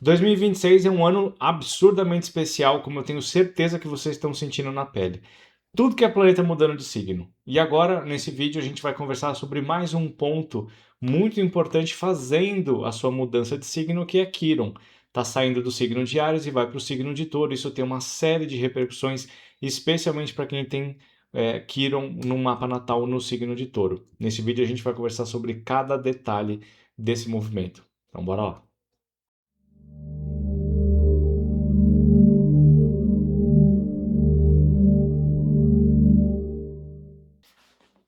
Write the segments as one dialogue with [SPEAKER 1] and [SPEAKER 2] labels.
[SPEAKER 1] 2026 é um ano absurdamente especial, como eu tenho certeza que vocês estão sentindo na pele. Tudo que é planeta mudando de signo. E agora, nesse vídeo, a gente vai conversar sobre mais um ponto muito importante fazendo a sua mudança de signo, que é Quiron. Está saindo do signo de Áries e vai para o signo de Touro. Isso tem uma série de repercussões, especialmente para quem tem Quiron no mapa natal no signo de Touro. Nesse vídeo, a gente vai conversar sobre cada detalhe desse movimento. Então, bora lá.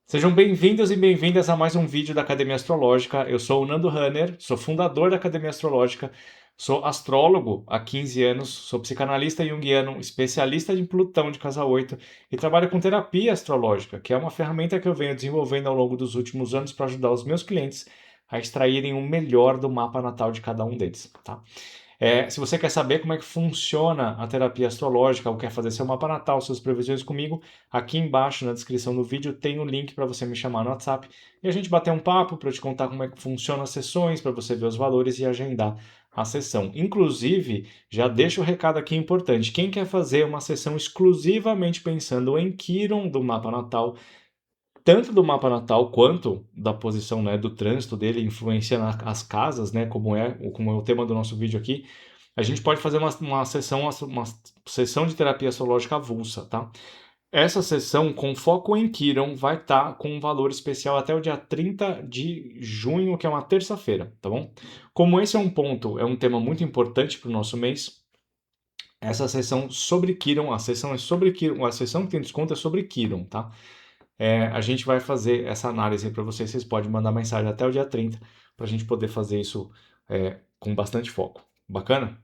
[SPEAKER 1] Sejam bem-vindos e bem-vindas a mais um vídeo da Academia Astrológica. Eu sou o Nando Hanner, sou fundador da Academia Astrológica, sou astrólogo há 15 anos, sou psicanalista junguiano, especialista em Plutão de casa 8 e trabalho com terapia astrológica, que é uma ferramenta que eu venho desenvolvendo ao longo dos últimos anos para ajudar os meus clientes a extraírem o melhor do mapa natal de cada um deles, tá? Se você quer saber como é que funciona a terapia astrológica ou quer fazer seu mapa natal, suas previsões comigo, aqui embaixo na descrição do vídeo tem um link para você me chamar no WhatsApp e a gente bater um papo para eu te contar como é que funcionam as sessões, para você ver os valores e agendar a sessão. Inclusive, já deixo o recado aqui importante: quem quer fazer uma sessão exclusivamente pensando em Quiron do mapa natal, tanto do mapa natal quanto da posição, né, do trânsito dele influenciando as casas, né, como é o tema do nosso vídeo aqui, a gente pode fazer uma sessão de terapia astrológica avulsa, tá? Essa sessão com foco em Quiron vai estar com um valor especial até o dia 30 de junho, que é uma terça-feira, tá bom? Como esse é um tema muito importante para o nosso mês, essa sessão sobre Quiron, a sessão é sobre Quiron, a sessão que tem desconto é sobre Quiron, tá? A gente vai fazer essa análise para vocês. Vocês podem mandar mensagem até o dia 30 para a gente poder fazer isso com bastante foco. Bacana?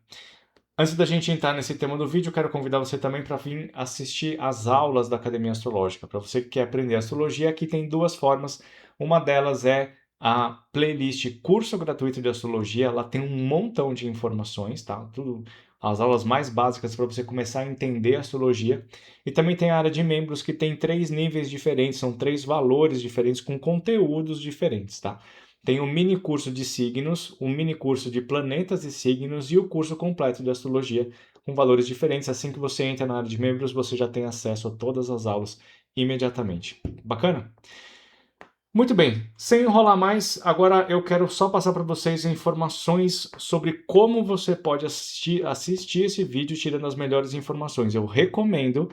[SPEAKER 1] Antes da gente entrar nesse tema do vídeo, quero convidar você também para vir assistir às aulas da Academia Astrológica. Para você que quer aprender astrologia, aqui tem duas formas. Uma delas é a playlist Curso Gratuito de Astrologia. Ela tem um montão de informações, tá? Tudo, as aulas mais básicas para você começar a entender a astrologia. E também tem a área de membros que tem 3 níveis diferentes, são 3 valores diferentes com conteúdos diferentes, tá? Tem um mini curso de signos, um mini curso de planetas e signos e o curso completo de astrologia com valores diferentes. Assim que você entra na área de membros, você já tem acesso a todas as aulas imediatamente. Bacana? Muito bem, sem enrolar mais, agora eu quero só passar para vocês informações sobre como você pode assistir esse vídeo tirando as melhores informações. Eu recomendo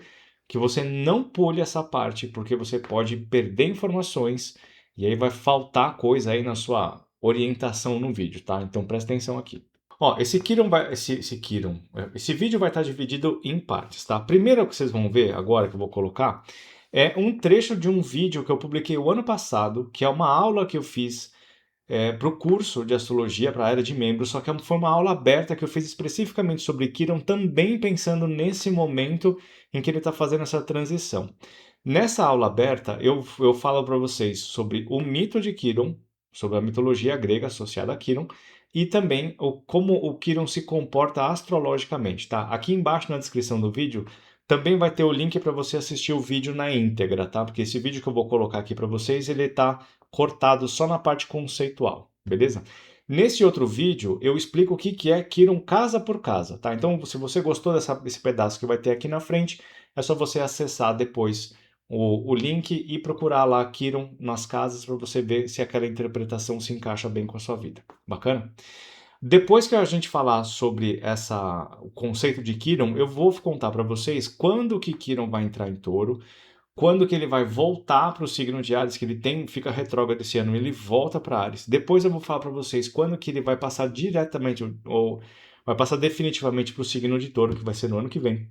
[SPEAKER 1] que você não pule essa parte, porque você pode perder informações e aí vai faltar coisa aí na sua orientação no vídeo, tá? Então presta atenção aqui. Ó, esse vídeo vai estar dividido em partes, tá? Primeiro que vocês vão ver agora que eu vou colocar é um trecho de um vídeo que eu publiquei o ano passado, que é uma aula que eu fiz para o curso de astrologia para a área de membros, só que foi uma aula aberta que eu fiz especificamente sobre Quiron, também pensando nesse momento em que ele está fazendo essa transição. Nessa aula aberta, eu falo para vocês sobre o mito de Quiron, sobre a mitologia grega associada a Quiron, e também como o Quiron se comporta astrologicamente, tá? Aqui embaixo na descrição do vídeo também vai ter o link para você assistir o vídeo na íntegra, tá? Porque esse vídeo que eu vou colocar aqui para vocês, ele está cortado só na parte conceitual, beleza? Nesse outro vídeo, eu explico o que é Quiron casa por casa, tá? Então, se você gostou desse pedaço que vai ter aqui na frente, é só você acessar depois o link e procurar lá Quiron nas casas para você ver se aquela interpretação se encaixa bem com a sua vida. Bacana? Depois que a gente falar sobre o conceito de Quiron, eu vou contar para vocês quando que Quiron vai entrar em Touro, quando que ele vai voltar para o signo de Áries, que fica retrógrado esse ano, ele volta para Áries. Depois eu vou falar para vocês quando que ele vai passar diretamente ou vai passar definitivamente para o signo de Touro, que vai ser no ano que vem.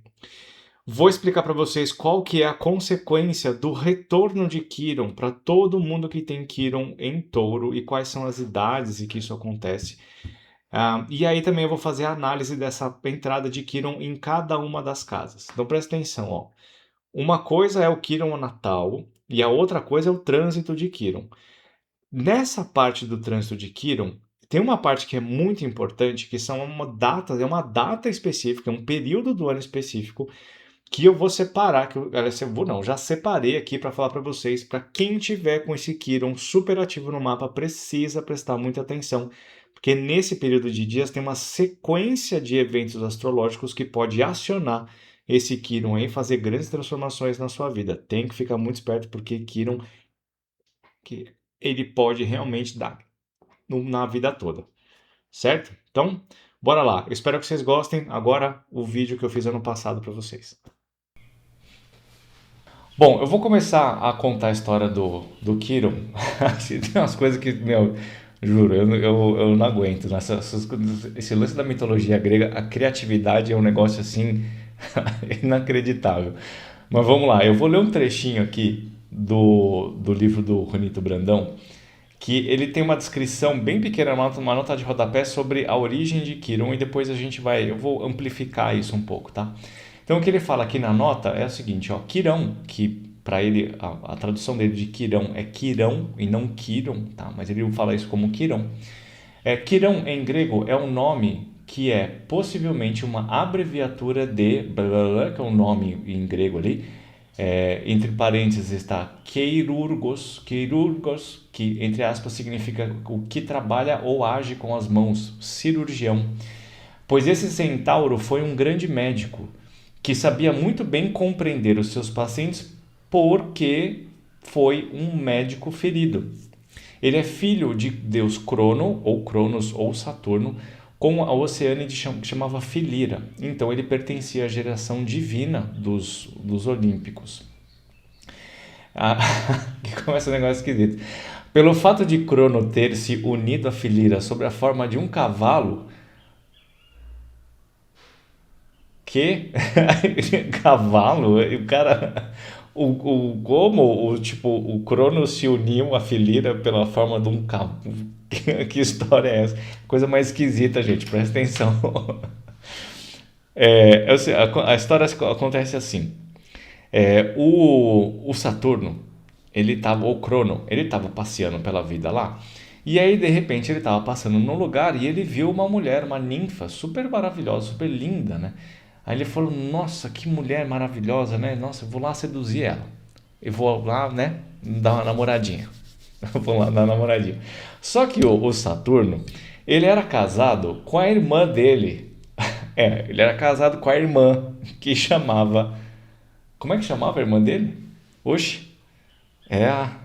[SPEAKER 1] Vou explicar para vocês qual que é a consequência do retorno de Quiron para todo mundo que tem Quiron em Touro e quais são as idades em que isso acontece. E aí também eu vou fazer a análise dessa entrada de Quiron em cada uma das casas. Então presta atenção, ó. Uma coisa é o Quiron natal e a outra coisa é o trânsito de Quiron. Nessa parte do trânsito de Quiron, tem uma parte que é muito importante, que são é uma data específica, um período do ano específico, que eu vou separar, já separei aqui para falar para vocês, para quem tiver com esse Quiron super ativo no mapa, precisa prestar muita atenção, Porque nesse período de dias tem uma sequência de eventos astrológicos que pode acionar esse Quirón aí e fazer grandes transformações na sua vida. Tem que ficar muito esperto porque Quirón que ele pode realmente dar na vida toda, certo? Então, bora lá. Eu espero que vocês gostem. Agora, o vídeo que eu fiz ano passado para vocês. Bom, eu vou começar a contar a história do Quirón. Tem umas coisas que, meu, juro, eu não aguento. Esse lance da mitologia grega, a criatividade é um negócio assim inacreditável. Mas vamos lá, eu vou ler um trechinho aqui do livro do Juanito Brandão, que ele tem uma descrição bem pequena, uma nota de rodapé sobre a origem de Quirón e depois eu vou amplificar isso um pouco, tá? Então o que ele fala aqui na nota é o seguinte, ó, Quirón, que para ele a tradução dele de Quirón é Quirão e não Quiron, tá? Mas ele fala isso como Quirón. Quirón em grego é um nome que é possivelmente uma abreviatura de blá, blá, blá, que é um nome em grego ali. Entre parênteses está Keirurgos, que entre aspas significa o que trabalha ou age com as mãos, cirurgião. Pois esse centauro foi um grande médico que sabia muito bem compreender os seus pacientes porque foi um médico ferido. Ele é filho de deus Crono, ou Cronos, ou Saturno, com a Oceânide que chamava Filira. Então ele pertencia à geração divina dos Olímpicos. Que começa um negócio esquisito. Pelo fato de Crono ter se unido a Filira sob a forma de um cavalo, que cavalo, o cara, o Cronos se uniu a Filira pela forma de um cavalo. Que história é essa? Coisa mais esquisita, gente, presta atenção. A história acontece assim. O Saturno, o Crono, ele estava passeando pela vida lá. E aí, de repente, ele estava passando num lugar e ele viu uma mulher, uma ninfa, super maravilhosa, super linda, né? Aí ele falou, nossa, que mulher maravilhosa, né? Nossa, eu vou lá seduzir ela. Eu vou lá, né, dar uma namoradinha. Vou lá dar uma namoradinha. Só que o Saturno, ele era casado com a irmã dele. Ele era casado com a irmã, que chamava... Como é que chamava a irmã dele? Oxe, é a...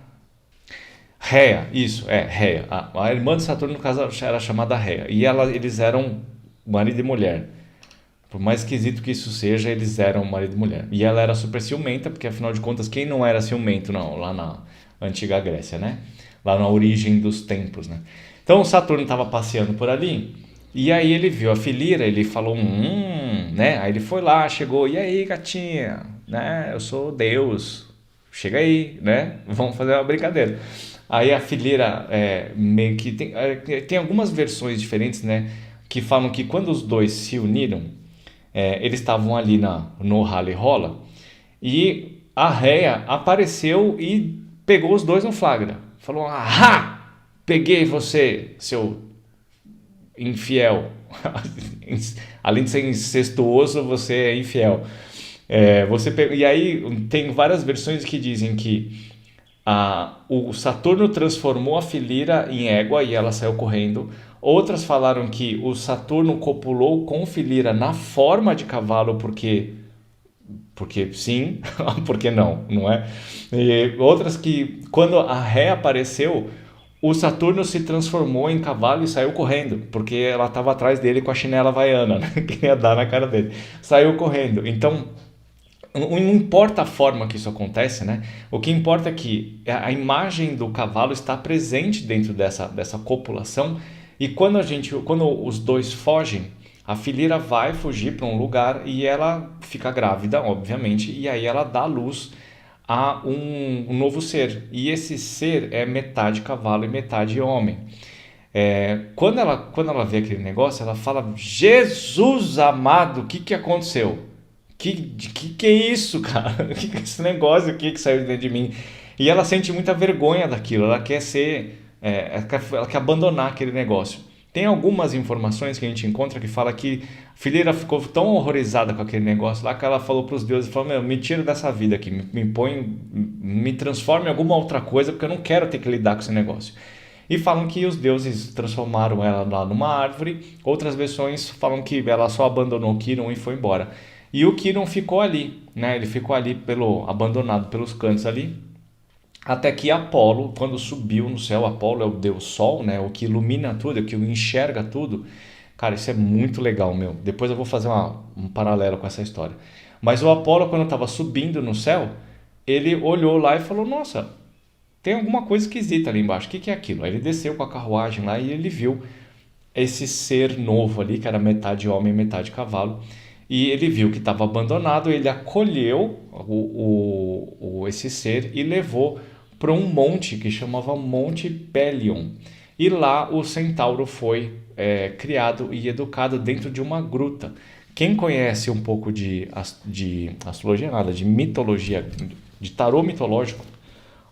[SPEAKER 1] Réia, isso, Réia. A irmã de Saturno, no caso, era chamada Réia. E eles eram marido e mulher. Por mais esquisito que isso seja, eles eram marido e mulher. E ela era super ciumenta, porque afinal de contas, quem não era ciumento não, lá na antiga Grécia, né? Lá na origem dos tempos, né? Então o Saturno estava passeando por ali, e aí ele viu a Filira, ele falou, né? Aí ele foi lá, chegou, e aí, gatinha, né? Eu sou Deus, chega aí, né? Vamos fazer uma brincadeira. Aí a Filira, meio que tem algumas versões diferentes, né? Que falam que quando os dois se uniram, eles estavam ali no rally rola e a Réia apareceu e pegou os dois no flagra. Falou, ahá, peguei você, seu infiel. Além de ser incestuoso, você é infiel. E aí tem várias versões que dizem que o Saturno transformou a Filira em égua e ela saiu correndo. Outras falaram que o Saturno copulou com Filira na forma de cavalo porque sim, porque não é? E outras que quando a Ré apareceu, o Saturno se transformou em cavalo e saiu correndo, porque ela estava atrás dele com a chinela havaiana, né? Que ia dar na cara dele. Saiu correndo. Então, não importa a forma que isso acontece, né? O que importa é que a imagem do cavalo está presente dentro dessa copulação. E quando os dois fogem, a Filira vai fugir para um lugar e ela fica grávida, obviamente, e aí ela dá luz a um novo ser. E esse ser é metade cavalo e metade homem. Quando ela vê aquele negócio, ela fala, Jesus amado, o que aconteceu? Que é isso, cara? Que é esse negócio aqui que saiu dentro de mim? E ela sente muita vergonha daquilo, ela quer ela quer abandonar aquele negócio. Tem algumas informações que a gente encontra que fala que Filira ficou tão horrorizada com aquele negócio lá que ela falou para os deuses, falou, meu, me tira dessa vida aqui, me transforma em alguma outra coisa porque eu não quero ter que lidar com esse negócio. E falam que os deuses transformaram ela lá numa árvore. Outras versões falam que ela só abandonou Quirón e foi embora. E o Quirón ficou ali, né? Ele ficou ali abandonado pelos cantos ali. Até que Apolo, quando subiu no céu, Apolo é o deus Sol, né? O que ilumina tudo, o que enxerga tudo. Cara, isso é muito legal, meu. Depois eu vou fazer um paralelo com essa história. Mas o Apolo, quando estava subindo no céu, ele olhou lá e falou: Nossa, tem alguma coisa esquisita ali embaixo. O que é aquilo? Aí ele desceu com a carruagem lá e ele viu esse ser novo ali, que era metade homem, metade cavalo. E ele viu que estava abandonado, ele acolheu esse ser e levou para um monte que chamava Monte Pelion. E lá o centauro foi criado e educado dentro de uma gruta. Quem conhece um pouco de astrologia, nada, de mitologia, de tarô mitológico,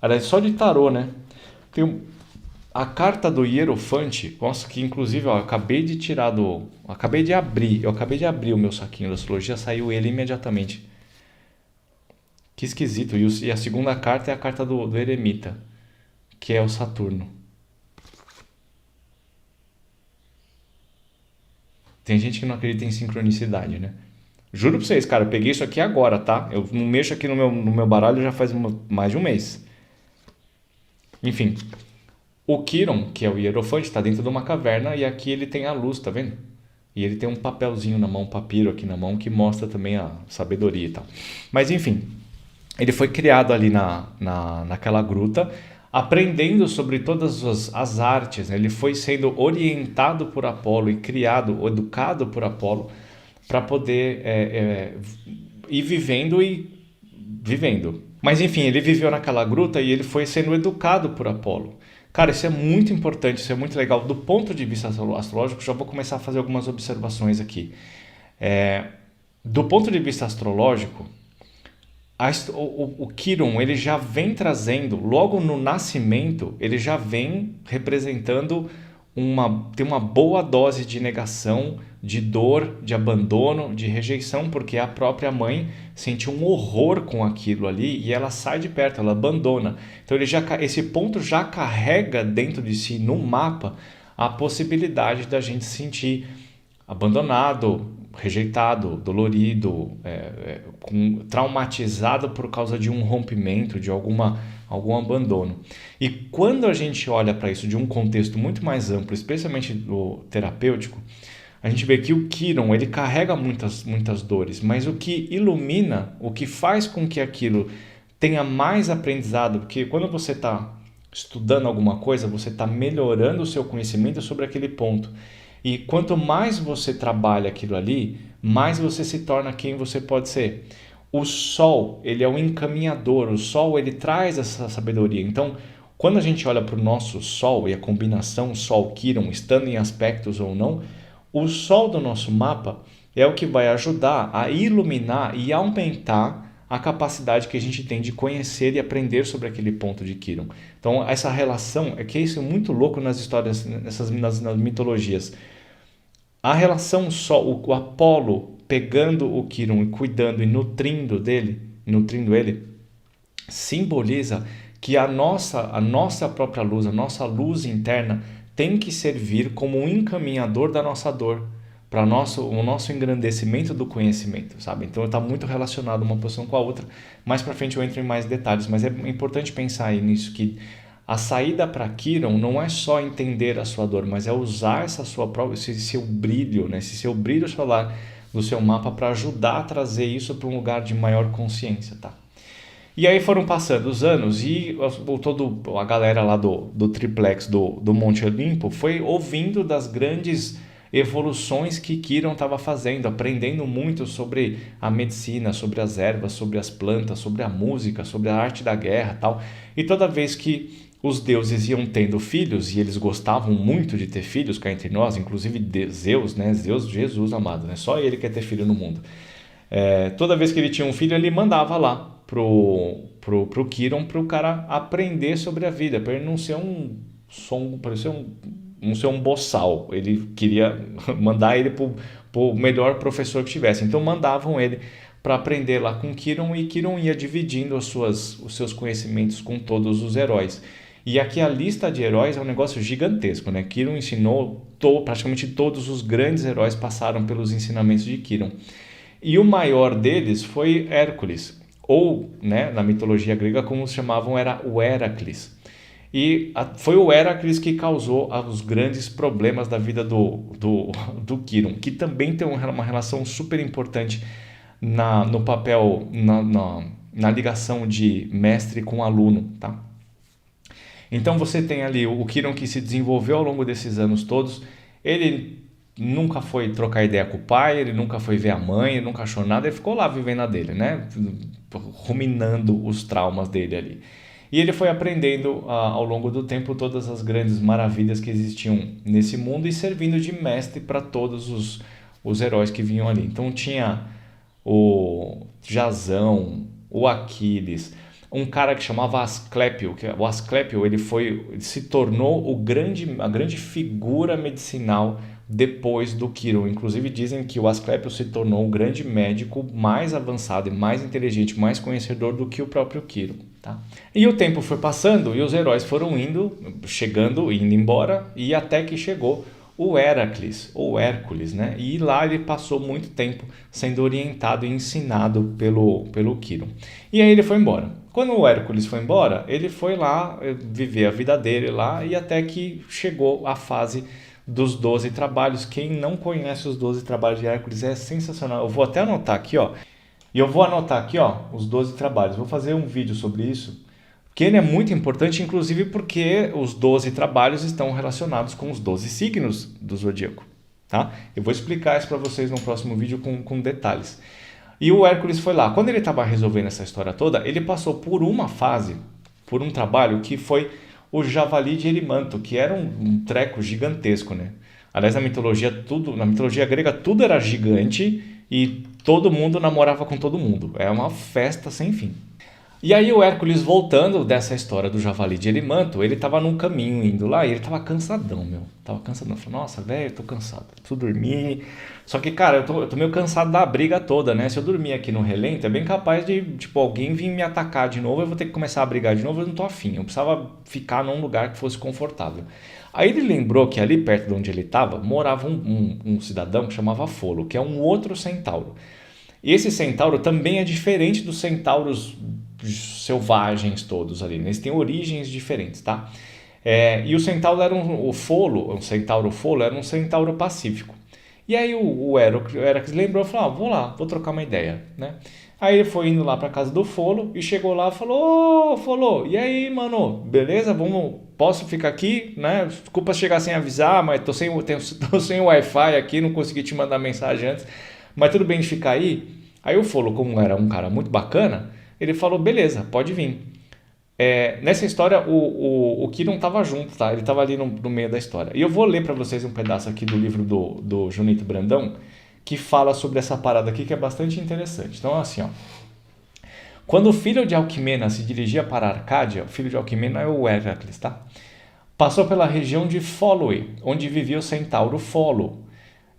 [SPEAKER 1] aliás, só de tarô, né? Tem a carta do Hierofante, nossa, que inclusive ó, acabei de abrir o meu saquinho da astrologia, saiu ele imediatamente. Que esquisito. E a segunda carta é a carta do Eremita, que é o Saturno. Tem gente que não acredita em sincronicidade, né? Juro pra vocês, cara, eu peguei isso aqui agora, tá? Eu não mexo aqui no meu baralho já faz mais de um mês. Enfim, o Quirón, que é o Hierofante, está dentro de uma caverna e aqui ele tem a luz, tá vendo? E ele tem um papelzinho na mão, um papiro aqui na mão, que mostra também a sabedoria e tal. Mas enfim, ele foi criado ali naquela gruta, aprendendo sobre todas as artes, né? Ele foi sendo orientado por Apolo e criado, educado por Apolo, para poder ir vivendo e vivendo. Mas enfim, ele viveu naquela gruta e ele foi sendo educado por Apolo. Cara, isso é muito importante, isso é muito legal. Do ponto de vista astrológico, já vou começar a fazer algumas observações aqui. Do ponto de vista astrológico, o Quirón, ele já vem trazendo, logo no nascimento, ele já vem representando tem uma boa dose de negação, de dor, de abandono, de rejeição, porque a própria mãe sente um horror com aquilo ali e ela sai de perto, ela abandona. Então esse ponto já carrega dentro de si, no mapa, a possibilidade da gente se sentir abandonado, rejeitado, dolorido, traumatizado por causa de um rompimento, de algum abandono. E quando a gente olha para isso de um contexto muito mais amplo, especialmente do terapêutico, a gente vê que o Quirón, ele carrega muitas dores, mas o que ilumina, o que faz com que aquilo tenha mais aprendizado, porque quando você está estudando alguma coisa, você está melhorando o seu conhecimento sobre aquele ponto. E quanto mais você trabalha aquilo ali, mais você se torna quem você pode ser. O Sol, ele é um encaminhador, o Sol, ele traz essa sabedoria. Então, quando a gente olha para o nosso Sol e a combinação Sol-Quirón, estando em aspectos ou não, o Sol do nosso mapa é o que vai ajudar a iluminar e aumentar a capacidade que a gente tem de conhecer e aprender sobre aquele ponto de Quirón. Então, essa relação, isso é muito louco nas histórias, nas mitologias. A relação Sol, o Apolo pegando o Quirón e cuidando e nutrindo ele, simboliza que a nossa própria luz, a nossa luz interna tem que servir como um encaminhador da nossa dor, para o nosso engrandecimento do conhecimento, sabe? Então está muito relacionado uma posição com a outra. Mais para frente eu entro em mais detalhes, mas é importante pensar aí nisso, que a saída para Quirón não é só entender a sua dor, mas é usar esse seu brilho, né? Esse seu brilho solar do seu mapa para ajudar a trazer isso para um lugar de maior consciência, tá? E aí foram passando os anos e a galera lá do triplex do Monte Olimpo foi ouvindo das grandes evoluções que Quirón estava fazendo, aprendendo muito sobre a medicina, sobre as ervas, sobre as plantas, sobre a música, sobre a arte da guerra e tal. E toda vez que os deuses iam tendo filhos, e eles gostavam muito de ter filhos cá entre nós, inclusive Zeus, né? Zeus, Jesus amado, né? Só ele quer ter filho no mundo. Toda vez que ele tinha um filho, ele mandava lá pro Quirón, pro cara aprender sobre a vida, para ele não ser não ser um boçal. Ele queria mandar ele pro melhor professor que tivesse. Então mandavam ele para aprender lá com Quirón, e Quirón ia dividindo os seus conhecimentos com todos os heróis. E aqui a lista de heróis é um negócio gigantesco, né? Quirón ensinou, praticamente todos os grandes heróis passaram pelos ensinamentos de Quirón. E o maior deles foi Hércules, ou, né, na mitologia grega, como se chamavam, era o Heracles. E foi o Heracles que causou os grandes problemas da vida do Quirón, que também tem uma relação super importante no papel, na ligação de mestre com aluno, tá? Então você tem ali o Quirón que se desenvolveu ao longo desses anos todos. Ele nunca foi trocar ideia com o pai, ele nunca foi ver a mãe, ele nunca achou nada, ele ficou lá vivendo a dele, né? Ruminando os traumas dele ali. E ele foi aprendendo ao longo do tempo todas as grandes maravilhas que existiam nesse mundo e servindo de mestre para todos os heróis que vinham ali. Então tinha o Jasão, o Aquiles, um cara que chamava Asclépio, o Asclépio ele se tornou a grande figura medicinal depois do Quirón. Inclusive dizem que o Asclépio se tornou um grande médico mais avançado e mais inteligente, mais conhecedor do que o próprio Quirón. Tá? E o tempo foi passando e os heróis foram indo embora, e até que chegou o Heracles, ou Hércules, né? E lá ele passou muito tempo sendo orientado e ensinado pelo Quirón. E aí ele foi embora. Quando o Hércules foi embora, ele foi lá viver a vida dele lá, e até que chegou a fase dos 12 trabalhos. Quem não conhece os 12 trabalhos de Hércules é sensacional. Eu vou até anotar aqui, ó. E eu vou anotar aqui, ó, os 12 trabalhos. Vou fazer um vídeo sobre isso, que ele é muito importante, inclusive porque os 12 trabalhos estão relacionados com os 12 signos do zodíaco, tá? Eu vou explicar isso para vocês no próximo vídeo com detalhes. E o Hércules foi lá. Quando ele estava resolvendo essa história toda, ele passou por uma fase, por um trabalho que foi o javali de Erimanto, que era um treco gigantesco, né? Aliás, na mitologia grega, tudo era gigante e todo mundo namorava com todo mundo. É uma festa sem fim. E aí o Hércules, voltando dessa história do javali de Erimanto, ele tava num caminho indo lá e ele tava cansadão, meu. Tava cansadão. Falei, nossa, velho, eu tô cansado, preciso dormir. Só que, cara, eu tô meio cansado da briga toda, né? Se eu dormir aqui no relento, é bem capaz de, tipo, alguém vir me atacar de novo, eu vou ter que começar a brigar de novo, eu não tô afim. Eu precisava ficar num lugar que fosse confortável. Aí ele lembrou que ali perto de onde ele tava, morava um cidadão que chamava Folo, que é um outro centauro. E esse centauro também é diferente dos centauros selvagens todos ali, né? Eles têm origens diferentes, tá? E o centauro era o centauro Folo era um centauro pacífico. E aí o Heracles lembrou e falou, vou lá, vou trocar uma ideia, né? Aí ele foi indo lá para casa do Folo e chegou lá e falou, ô Folo, e aí, mano, beleza? Posso ficar aqui, né? Desculpa chegar sem avisar, mas tô sem Wi-Fi aqui, não consegui te mandar mensagem antes, mas tudo bem de ficar aí? Aí o Folo, como era um cara muito bacana, ele falou, beleza, pode vir. Nessa história, o Quirón estava junto, tá? Ele estava ali no meio da história. E eu vou ler para vocês um pedaço aqui do livro do Junito Brandão, que fala sobre essa parada aqui, que é bastante interessante. Então, assim, ó. Quando o filho de Alquimena se dirigia para a Arcádia, o filho de Alquimena é o Héracles, tá? Passou pela região de Fóloe, onde vivia o centauro Folo.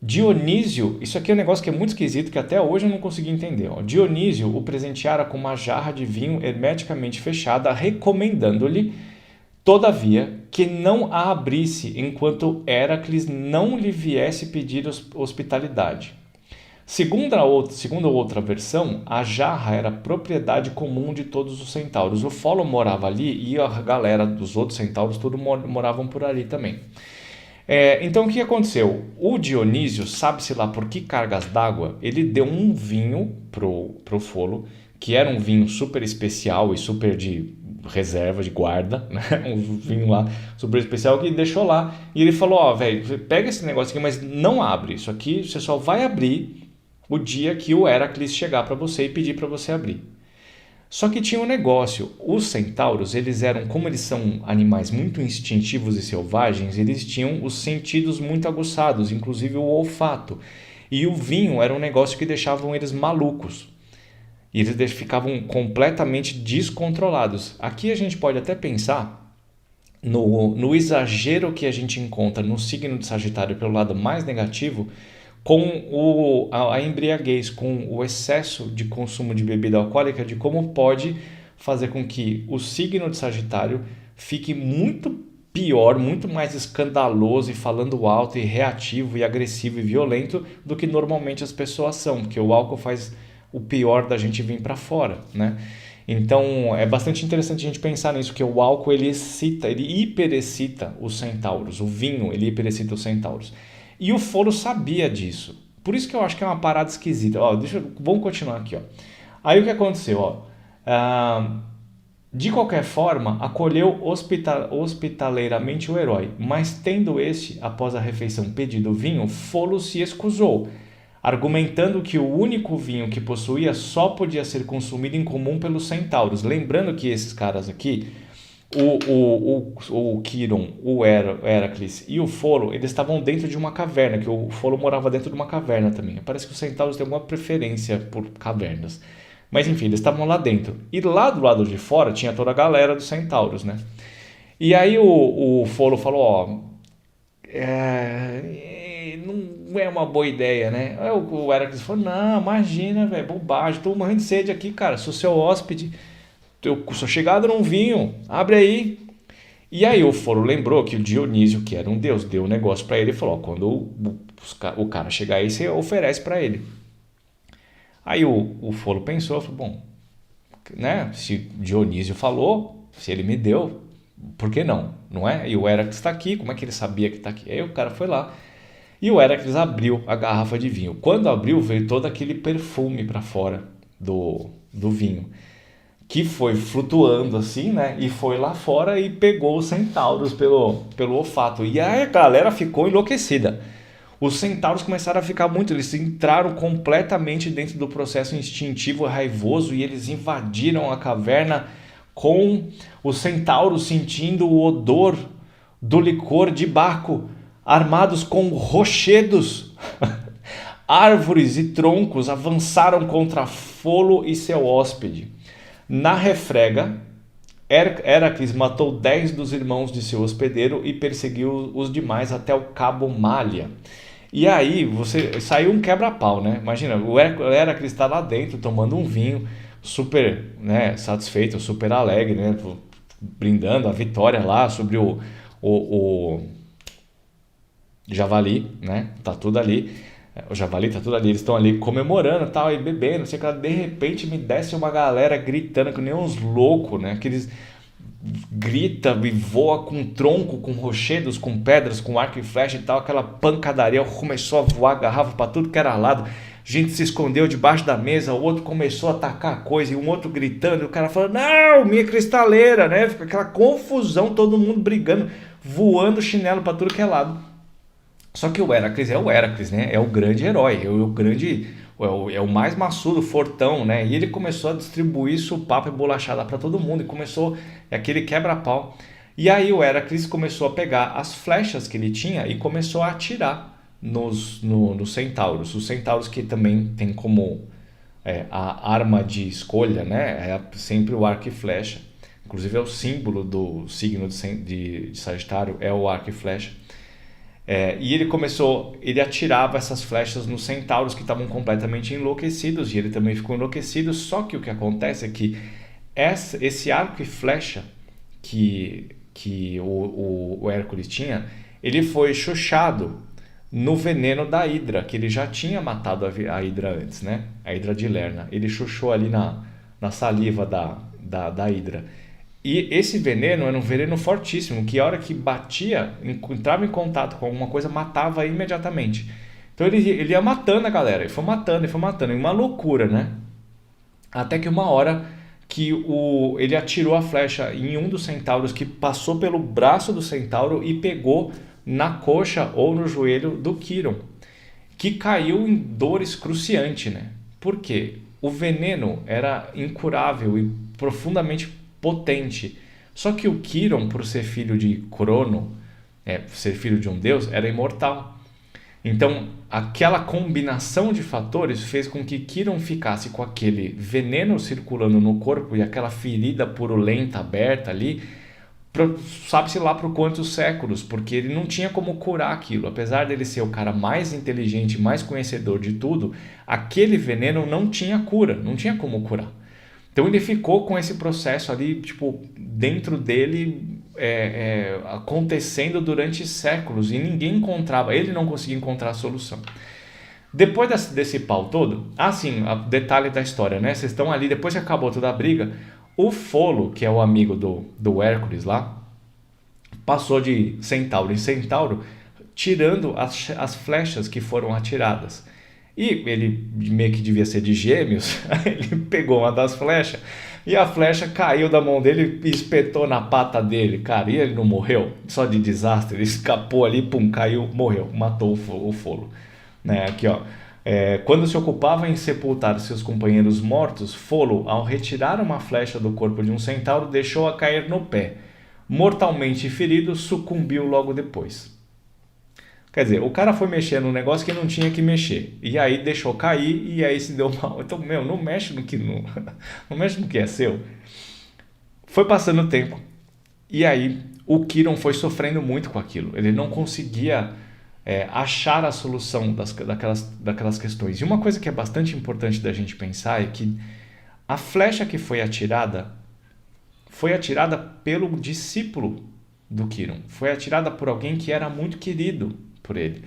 [SPEAKER 1] Dionísio, isso aqui é um negócio que é muito esquisito, que até hoje eu não consegui entender. Ó. Dionísio o presenteara com uma jarra de vinho hermeticamente fechada, recomendando-lhe, todavia, que não a abrisse enquanto Héracles não lhe viesse pedir hospitalidade. Segundo outra versão, a jarra era propriedade comum de todos os centauros. O Folo morava ali e a galera dos outros centauros todos moravam por ali também. Então o que aconteceu? O Dionísio, sabe-se lá por que cargas d'água, ele deu um vinho pro Folo, que era um vinho super especial e super de reserva, de guarda, né? Um vinho lá super especial que ele deixou lá. E ele falou, velho, pega esse negócio aqui, mas não abre. Isso aqui você só vai abrir o dia que o Heracles chegar para você e pedir para você abrir. Só que tinha um negócio, os centauros, como eles são animais muito instintivos e selvagens, eles tinham os sentidos muito aguçados, inclusive o olfato. E o vinho era um negócio que deixavam eles malucos. E eles ficavam completamente descontrolados. Aqui a gente pode até pensar no exagero que a gente encontra no signo de Sagitário pelo lado mais negativo, com a embriaguez, com o excesso de consumo de bebida alcoólica, de como pode fazer com que o signo de Sagitário fique muito pior, muito mais escandaloso e falando alto e reativo e agressivo e violento do que normalmente as pessoas são, porque o álcool faz o pior da gente vir para fora, né? Então é bastante interessante a gente pensar nisso, que o álcool ele excita, ele hiperexcita os centauros, o vinho ele hiperexcita os centauros. E o Folo sabia disso. Por isso que eu acho que é uma parada esquisita. Ó, vamos continuar aqui. Ó. Aí o que aconteceu? Ó? De qualquer forma, acolheu hospitaleiramente o herói, mas tendo este, após a refeição, pedido vinho, Folo se escusou, argumentando que o único vinho que possuía só podia ser consumido em comum pelos centauros. Lembrando que esses caras aqui, o Quiron, o Heracles e o Folo, eles estavam dentro de uma caverna, que o Folo morava dentro de uma caverna também. Parece que os centauros têm alguma preferência por cavernas. Mas enfim, eles estavam lá dentro. E lá do lado de fora tinha toda a galera dos centauros, né? E aí o Folo falou, ó... não é uma boa ideia, né? Aí o Heracles falou, não, imagina, velho, bobagem. Tô morrendo de sede aqui, cara. Sou seu hóspede. Eu sou chegado num vinho. Abre aí. E aí o Folo lembrou que o Dionísio, que era um deus, deu um negócio para ele e falou, ó, quando o cara chegar aí, você oferece para ele. Aí o Folo pensou, falou, bom, né, se Dionísio falou, se ele me deu, por que não? Não é? E o Heracles está aqui, como é que ele sabia que está aqui? Aí o cara foi lá e o Heracles abriu a garrafa de vinho. Quando abriu, veio todo aquele perfume para fora do vinho, que foi flutuando assim, né? E foi lá fora e pegou os centauros pelo olfato. E aí a galera ficou enlouquecida. Os centauros começaram a ficar muito, eles entraram completamente dentro do processo instintivo raivoso e eles invadiram a caverna com os centauros sentindo o odor do licor de Baco, armados com rochedos. Árvores e troncos avançaram contra Folo e seu hóspede. Na refrega, Heracles matou 10 dos irmãos de seu hospedeiro e perseguiu os demais até o cabo Malha. E aí saiu um quebra-pau, né? Imagina, o Heracles está lá dentro tomando um vinho, super, né, satisfeito, super alegre, né? Brindando a vitória lá sobre o javali, né? Tá tudo ali. O javali tá tudo ali, eles estão ali comemorando e tal, e bebendo, sei que de repente me desce uma galera gritando que nem uns loucos, né? Aqueles grita e voa com tronco, com rochedos, com pedras, com arco e flecha e tal, aquela pancadaria, começou a voar garrafa para tudo que era lado, gente se escondeu debaixo da mesa, o outro começou a atacar coisa, e um outro gritando, e o cara falando, não, minha cristaleira, né? Fica aquela confusão, todo mundo brigando, voando chinelo para tudo que é lado. Só que o Heracles é o Heracles, né? É o grande herói, é o mais maçudo, fortão, né? E ele começou a distribuir supapo e bolachada para todo mundo. E começou aquele quebra-pau. E aí o Heracles começou a pegar as flechas que ele tinha e começou a atirar nos centauros. Os centauros que também tem como a arma de escolha, né? É sempre o arco e flecha. Inclusive é o símbolo do signo de Sagitário, é o arco e flecha. E ele atirava essas flechas nos centauros que estavam completamente enlouquecidos, e ele também ficou enlouquecido. Só que o que acontece é que esse arco e flecha que o Hércules tinha, ele foi chuchado no veneno da Hidra, que ele já tinha matado a Hidra antes, né? A Hidra de Lerna. Ele chuchou ali na saliva da Hidra. E esse veneno era um veneno fortíssimo, que a hora que batia, entrava em contato com alguma coisa, matava imediatamente. Então ele ia matando a galera, ele foi matando, e uma loucura, né? Até que uma hora que ele atirou a flecha em um dos centauros, que passou pelo braço do centauro e pegou na coxa ou no joelho do Quiron, que caiu em dor excruciante, né? Por quê? O veneno era incurável e profundamente potente. Só que o Quiron, por ser filho de Crono, ser filho de um deus, era imortal. Então, aquela combinação de fatores fez com que Quiron ficasse com aquele veneno circulando no corpo e aquela ferida purulenta aberta ali, sabe-se lá por quantos séculos, porque ele não tinha como curar aquilo. Apesar dele ser o cara mais inteligente, mais conhecedor de tudo, aquele veneno não tinha cura, não tinha como curar. Então ele ficou com esse processo ali, tipo, dentro dele, acontecendo durante séculos e ninguém encontrava, ele não conseguia encontrar a solução. Depois desse pau todo, sim, detalhe da história, né? Vocês estão ali, depois que acabou toda a briga, o Folo, que é o amigo do Hércules lá, passou de centauro em centauro, tirando as flechas que foram atiradas. E ele meio que devia ser de gêmeos, ele pegou uma das flechas e a flecha caiu da mão dele e espetou na pata dele, cara, e ele não morreu, só de desastre, ele escapou ali, pum, caiu, morreu, matou o Folo. Né? Aqui, ó. Quando se ocupava em sepultar seus companheiros mortos, Folo, ao retirar uma flecha do corpo de um centauro, deixou-a cair no pé. Mortalmente ferido, sucumbiu logo depois. Quer dizer, o cara foi mexer num negócio que não tinha que mexer. E aí deixou cair e aí se deu mal. Então, não mexe no que não mexe no que é seu. Foi passando o tempo. E aí o Quirón foi sofrendo muito com aquilo. Ele não conseguia achar a solução daquelas questões. E uma coisa que é bastante importante da gente pensar é que a flecha que foi atirada pelo discípulo do Quirón. Foi atirada por alguém que era muito querido por ele.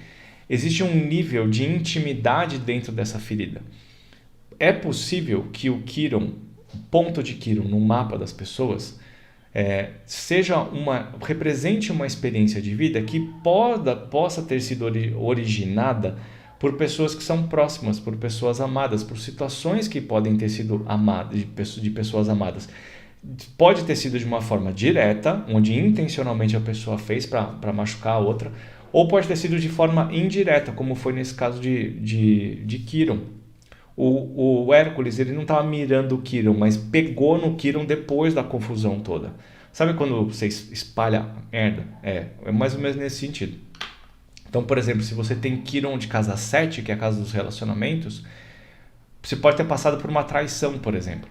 [SPEAKER 1] Existe um nível de intimidade dentro dessa ferida. É possível que o Quirón, o ponto de Quirón no mapa das pessoas, represente uma experiência de vida que possa ter sido originada por pessoas que são próximas, por pessoas amadas, por situações que podem ter sido amadas, de pessoas amadas. Pode ter sido de uma forma direta, onde intencionalmente a pessoa fez para machucar a outra, ou pode ter sido de forma indireta, como foi nesse caso de Quirón. O Hércules, ele não estava mirando o Quirón, mas pegou no Quirón depois da confusão toda. Sabe quando você espalha merda? É mais ou menos nesse sentido. Então, por exemplo, se você tem Quirón de casa 7, que é a casa dos relacionamentos, você pode ter passado por uma traição, por exemplo.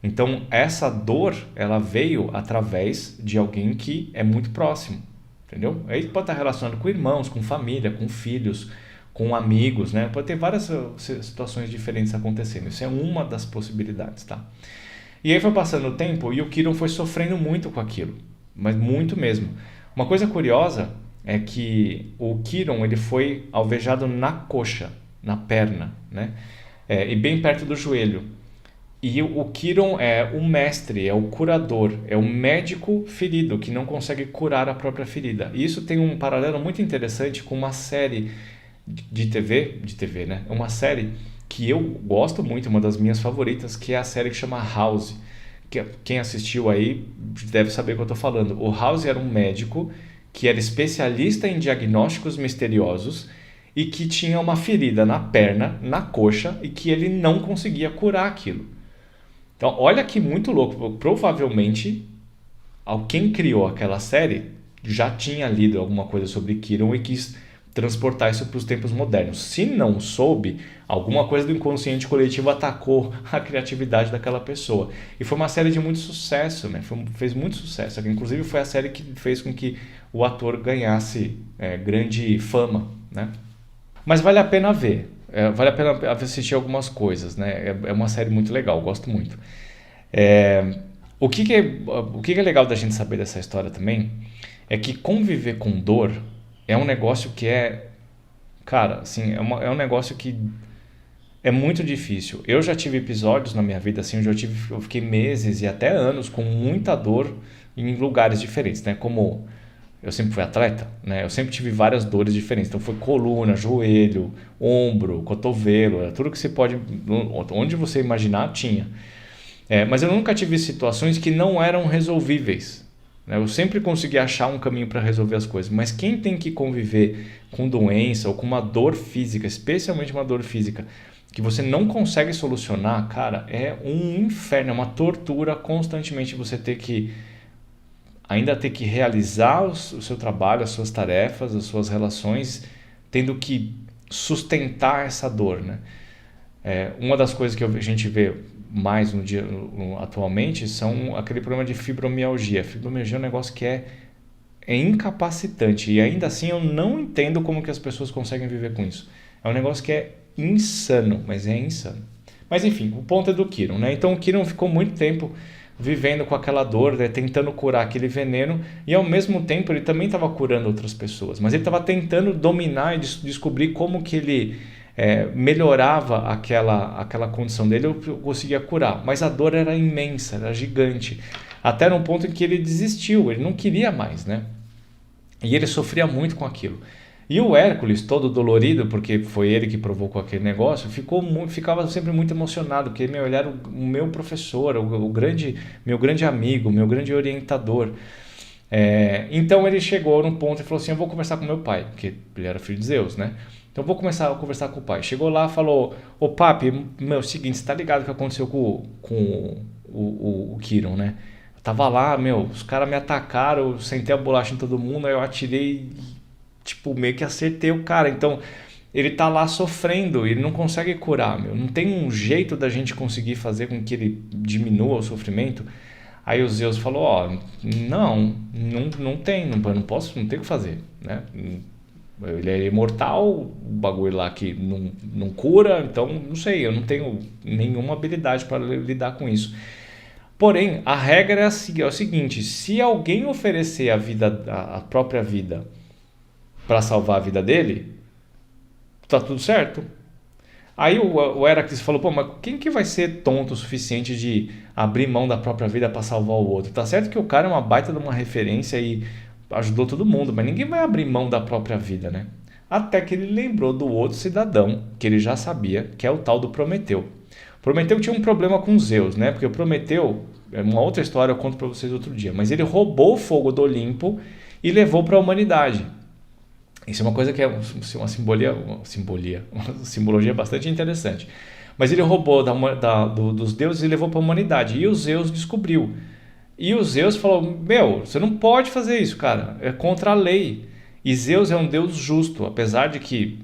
[SPEAKER 1] Então, essa dor, ela veio através de alguém que é muito próximo, entendeu? Aí pode estar relacionado com irmãos, com família, com filhos, com amigos, né? Pode ter várias situações diferentes acontecendo. Isso é uma das possibilidades, tá? E aí foi passando o tempo e o Quirón foi sofrendo muito com aquilo, mas muito mesmo. Uma coisa curiosa é que o Quirón, ele foi alvejado na coxa, na perna, né? E bem perto do joelho. E o Quirón é o mestre, é o curador, é o médico ferido que não consegue curar a própria ferida. E isso tem um paralelo muito interessante com uma série de TV, né? É uma série que eu gosto muito, uma das minhas favoritas, que é a série que chama House. Que quem assistiu aí deve saber o que eu estou falando. O House era um médico que era especialista em diagnósticos misteriosos e que tinha uma ferida na perna, na coxa, e que ele não conseguia curar aquilo. Então, olha que muito louco. Provavelmente, quem criou aquela série já tinha lido alguma coisa sobre Quirón e quis transportar isso para os tempos modernos. Se não soube, alguma coisa do inconsciente coletivo atacou a criatividade daquela pessoa. E foi uma série de muito sucesso, né? Fez muito sucesso. Inclusive, foi a série que fez com que o ator ganhasse grande fama, né? Mas vale a pena ver. Vale a pena assistir algumas coisas, né? É uma série muito legal, gosto muito. O que é legal da gente saber dessa história também é que conviver com dor é um negócio que cara, assim, é um negócio que é muito difícil. Eu já tive episódios na minha vida assim, onde eu fiquei meses e até anos com muita dor em lugares diferentes, né? Como eu sempre fui atleta, né? Eu sempre tive várias dores diferentes. Então foi coluna, joelho, ombro, cotovelo, tudo que você pode, onde você imaginar, tinha. Mas eu nunca tive situações que não eram resolvíveis, né? Eu sempre consegui achar um caminho para resolver as coisas. Mas quem tem que conviver com doença ou com uma dor física, especialmente uma dor física, que você não consegue solucionar, cara, é um inferno, é uma tortura constantemente você ainda ter que realizar o seu trabalho, as suas tarefas, as suas relações, tendo que sustentar essa dor, né? Uma das coisas que a gente vê mais atualmente são aquele problema de fibromialgia. Fibromialgia é um negócio que é incapacitante e ainda assim eu não entendo como que as pessoas conseguem viver com isso. É um negócio que é insano, mas é insano. Mas enfim, o ponto é do Quirón, né? Então o Quirón ficou muito tempo vivendo com aquela dor, né? Tentando curar aquele veneno, e ao mesmo tempo ele também estava curando outras pessoas, mas ele estava tentando dominar e descobrir como que ele melhorava aquela condição dele, eu conseguia curar, mas a dor era imensa, era gigante, até num ponto em que ele desistiu, ele não queria mais, né? E ele sofria muito com aquilo. E o Hércules, todo dolorido, porque foi ele que provocou aquele negócio, ficava sempre muito emocionado, porque ele era o meu professor, meu grande amigo, meu grande orientador. Então ele chegou num ponto e falou assim, eu vou conversar com meu pai, porque ele era filho de Zeus, né? Então eu vou começar a conversar com o pai. Chegou lá e falou, ô papi, meu, é o seguinte, você tá ligado o que aconteceu com o Quirón, né? Eu tava lá, meu, os caras me atacaram, eu sentei a bolacha em todo mundo, aí eu atirei, tipo, meio que acertei o cara. Então ele tá lá sofrendo, ele não consegue curar, meu. Não tem um jeito da gente conseguir fazer com que ele diminua o sofrimento. Aí o Zeus falou, ó, não tem, não posso, não tem o que fazer, né? Ele é imortal, o bagulho lá que não cura, então não sei, eu não tenho nenhuma habilidade para lidar com isso. Porém, a regra é o seguinte, se alguém oferecer a própria vida para salvar a vida dele, tá tudo certo. Aí o Heracles falou, pô, mas quem que vai ser tonto o suficiente de abrir mão da própria vida para salvar o outro? Tá certo que o cara é uma baita de uma referência e ajudou todo mundo, mas ninguém vai abrir mão da própria vida, né? Até que ele lembrou do outro cidadão, que ele já sabia, que é o tal do Prometeu. Prometeu tinha um problema com Zeus, né? Porque o Prometeu, é uma outra história, eu conto para vocês outro dia, mas ele roubou o fogo do Olimpo e levou para a humanidade. Isso é uma coisa que é uma simbologia bastante interessante. Mas ele roubou dos deuses e levou para a humanidade. E o Zeus descobriu. E o Zeus falou, meu, você não pode fazer isso, cara. É contra a lei. E Zeus é um deus justo, apesar de que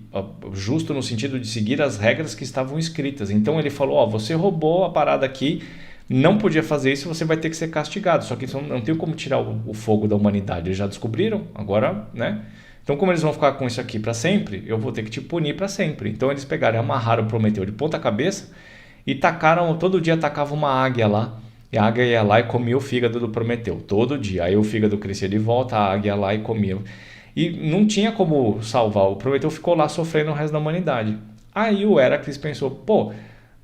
[SPEAKER 1] justo no sentido de seguir as regras que estavam escritas. Então ele falou, ó, você roubou a parada aqui, não podia fazer isso, você vai ter que ser castigado. Só que não tem como tirar o fogo da humanidade. Eles já descobriram, agora, né? Então, como eles vão ficar com isso aqui para sempre, eu vou ter que te punir para sempre. Então, eles pegaram e amarraram o Prometeu de ponta cabeça e todo dia tacavam uma águia lá. E a águia ia lá e comia o fígado do Prometeu, todo dia. Aí o fígado crescia de volta, a águia ia lá e comia. E não tinha como salvar, o Prometeu ficou lá sofrendo o resto da humanidade. Aí o Heracles pensou, pô,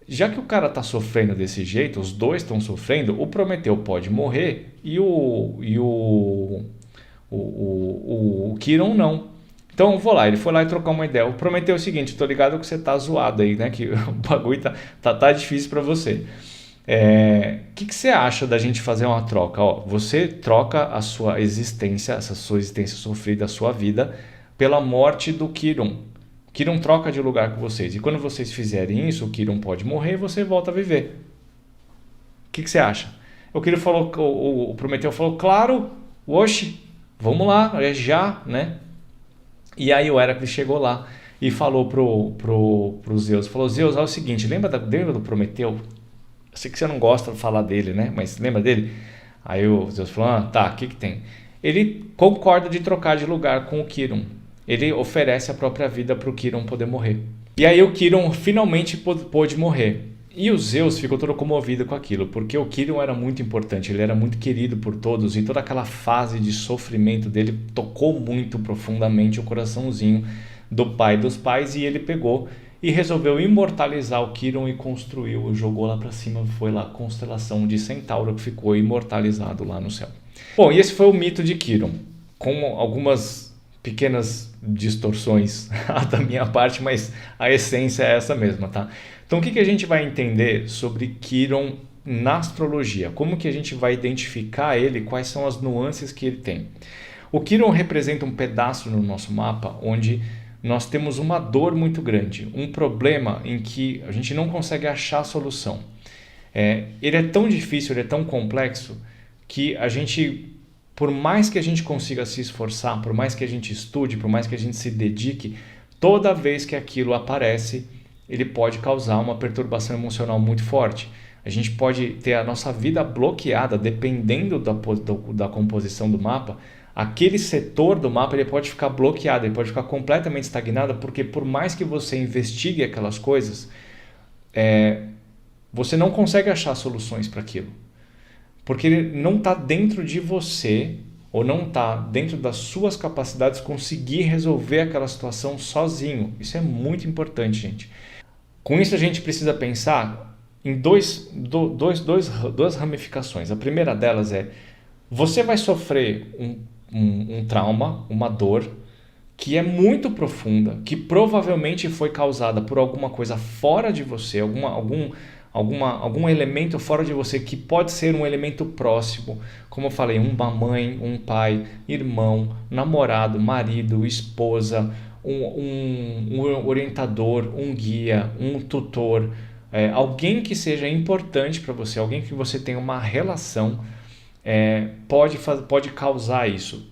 [SPEAKER 1] já que o cara tá sofrendo desse jeito, os dois estão sofrendo, o Prometeu pode morrer e o Quirón não. Então eu vou lá, ele foi lá e trocou uma ideia. Eu prometi o seguinte, tô ligado que você tá zoado aí, né? Que o bagulho tá difícil para você. Que você acha da gente fazer uma troca? Ó, você troca a sua existência, essa sua existência sofrida, a sua vida, pela morte do Quirón. Quirón troca de lugar com vocês. E quando vocês fizerem isso, o Quirón pode morrer e você volta a viver. O que você acha? O Prometeu falou, claro, oxe, vamos lá, é já, né? E aí o Heracles chegou lá e falou pro Zeus, falou, Zeus, é o seguinte, lembra do Prometeu? Eu sei que você não gosta de falar dele, né? Mas lembra dele? Aí o Zeus falou, tá, o que tem? Ele concorda de trocar de lugar com o Quirón. Ele oferece a própria vida para o Quirón poder morrer. E aí o Quirón finalmente pôde morrer. E o Zeus ficou todo comovido com aquilo, porque o Quirón era muito importante, ele era muito querido por todos, e toda aquela fase de sofrimento dele tocou muito profundamente o coraçãozinho do pai dos pais, e ele pegou e resolveu imortalizar o Quirón e construiu, jogou lá para cima, foi lá a constelação de Centauro que ficou imortalizado lá no céu. Bom, e esse foi o mito de Quirón, com algumas pequenas distorções da minha parte, mas a essência é essa mesma, tá? Então o que a gente vai entender sobre Quirón na astrologia? Como que a gente vai identificar ele, quais são as nuances que ele tem? O Quirón representa um pedaço no nosso mapa onde nós temos uma dor muito grande, um problema em que a gente não consegue achar a solução. Ele é tão difícil, ele é tão complexo que a gente, por mais que a gente consiga se esforçar, por mais que a gente estude, por mais que a gente se dedique, toda vez que aquilo aparece, ele pode causar uma perturbação emocional muito forte. A gente pode ter a nossa vida bloqueada, dependendo da composição do mapa. Aquele setor do mapa ele pode ficar bloqueado, ele pode ficar completamente estagnado, porque por mais que você investigue aquelas coisas, você não consegue achar soluções para aquilo. Porque ele não está dentro de você, ou não está dentro das suas capacidades conseguir resolver aquela situação sozinho. Isso é muito importante, gente. Com isso a gente precisa pensar em duas ramificações. A primeira delas é, você vai sofrer um trauma, uma dor, que é muito profunda, que provavelmente foi causada por alguma coisa fora de você, algum elemento fora de você, que pode ser um elemento próximo, como eu falei, uma mãe, um pai, irmão, namorado, marido, esposa, um orientador, um guia, um tutor, alguém que seja importante para você, alguém que você tenha uma relação, pode causar isso.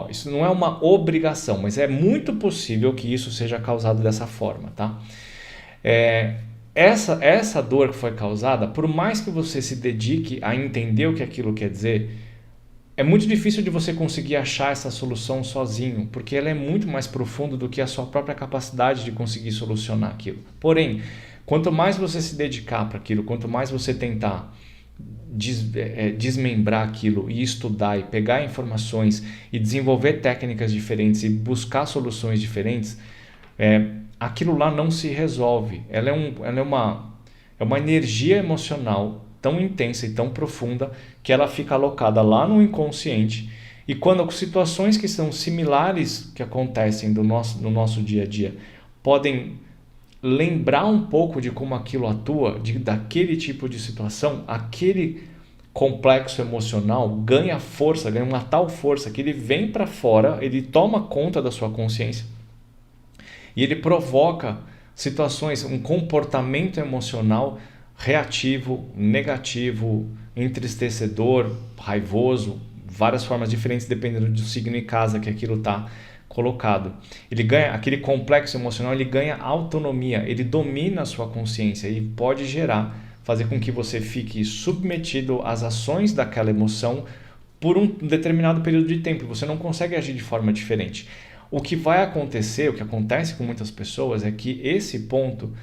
[SPEAKER 1] Isso não é uma obrigação, mas é muito possível que isso seja causado dessa forma, tá? Essa dor que foi causada, por mais que você se dedique a entender o que aquilo quer dizer, é muito difícil de você conseguir achar essa solução sozinho, porque ela é muito mais profunda do que a sua própria capacidade de conseguir solucionar aquilo. Porém, quanto mais você se dedicar para aquilo, quanto mais você tentar desmembrar aquilo e estudar e pegar informações e desenvolver técnicas diferentes e buscar soluções diferentes, aquilo lá não se resolve. Ela é uma energia emocional tão intensa e tão profunda que ela fica alocada lá no inconsciente, e quando situações que são similares que acontecem no nosso dia a dia podem lembrar um pouco de como aquilo atua, daquele tipo de situação, aquele complexo emocional ganha força, ganha uma tal força que ele vem para fora, ele toma conta da sua consciência e ele provoca situações, um comportamento emocional reativo, negativo, entristecedor, raivoso, várias formas diferentes dependendo do signo e casa que aquilo está colocado. Ele ganha, aquele complexo emocional, ele ganha autonomia, ele domina a sua consciência e pode fazer com que você fique submetido às ações daquela emoção por um determinado período de tempo. Você não consegue agir de forma diferente. O que vai acontecer, o que acontece com muitas pessoas é que esse ponto,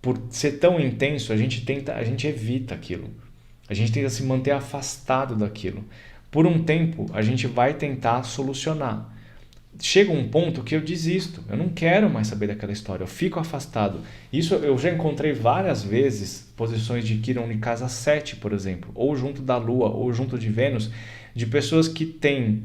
[SPEAKER 1] por ser tão intenso, a gente evita aquilo. A gente tenta se manter afastado daquilo. Por um tempo, a gente vai tentar solucionar. Chega um ponto que eu desisto, eu não quero mais saber daquela história, eu fico afastado. Isso eu já encontrei várias vezes, posições de Quirón em casa 7, por exemplo, ou junto da Lua, ou junto de Vênus, de pessoas que têm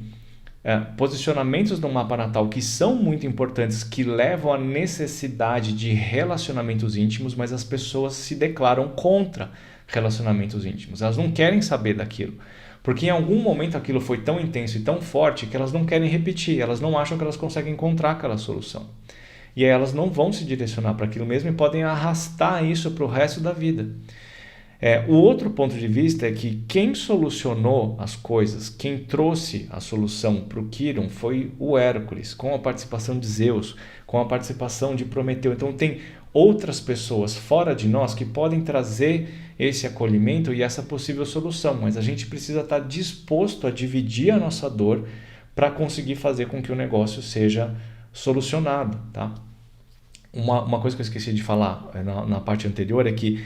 [SPEAKER 1] posicionamentos no mapa natal que são muito importantes, que levam à necessidade de relacionamentos íntimos, mas as pessoas se declaram contra relacionamentos íntimos, elas não querem saber daquilo. Porque em algum momento aquilo foi tão intenso e tão forte que elas não querem repetir, elas não acham que elas conseguem encontrar aquela solução. E aí elas não vão se direcionar para aquilo mesmo e podem arrastar isso para o resto da vida. O outro ponto de vista é que quem solucionou as coisas, quem trouxe a solução para o Quirón foi o Hércules, com a participação de Zeus, com a participação de Prometeu. Então tem outras pessoas fora de nós que podem trazer esse acolhimento e essa possível solução, mas a gente precisa estar disposto a dividir a nossa dor para conseguir fazer com que o negócio seja solucionado, tá? Uma coisa que eu esqueci de falar na parte anterior é que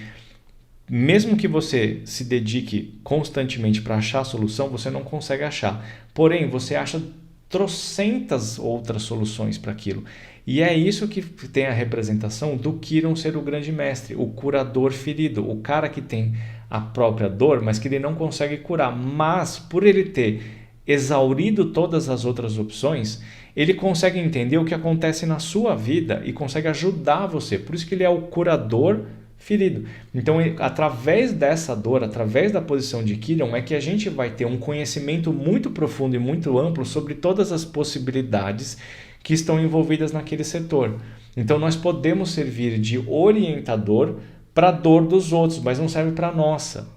[SPEAKER 1] mesmo que você se dedique constantemente para achar a solução, você não consegue achar. Porém, você acha trocentas outras soluções para aquilo. E é isso que tem a representação do Quirón ser o grande mestre, o curador ferido, o cara que tem a própria dor, mas que ele não consegue curar. Mas, por ele ter exaurido todas as outras opções, ele consegue entender o que acontece na sua vida e consegue ajudar você. Por isso que ele é o curador ferido. Então, através dessa dor, através da posição de Quirón, é que a gente vai ter um conhecimento muito profundo e muito amplo sobre todas as possibilidades que estão envolvidas naquele setor. Então, nós podemos servir de orientador para a dor dos outros, mas não serve para a nossa.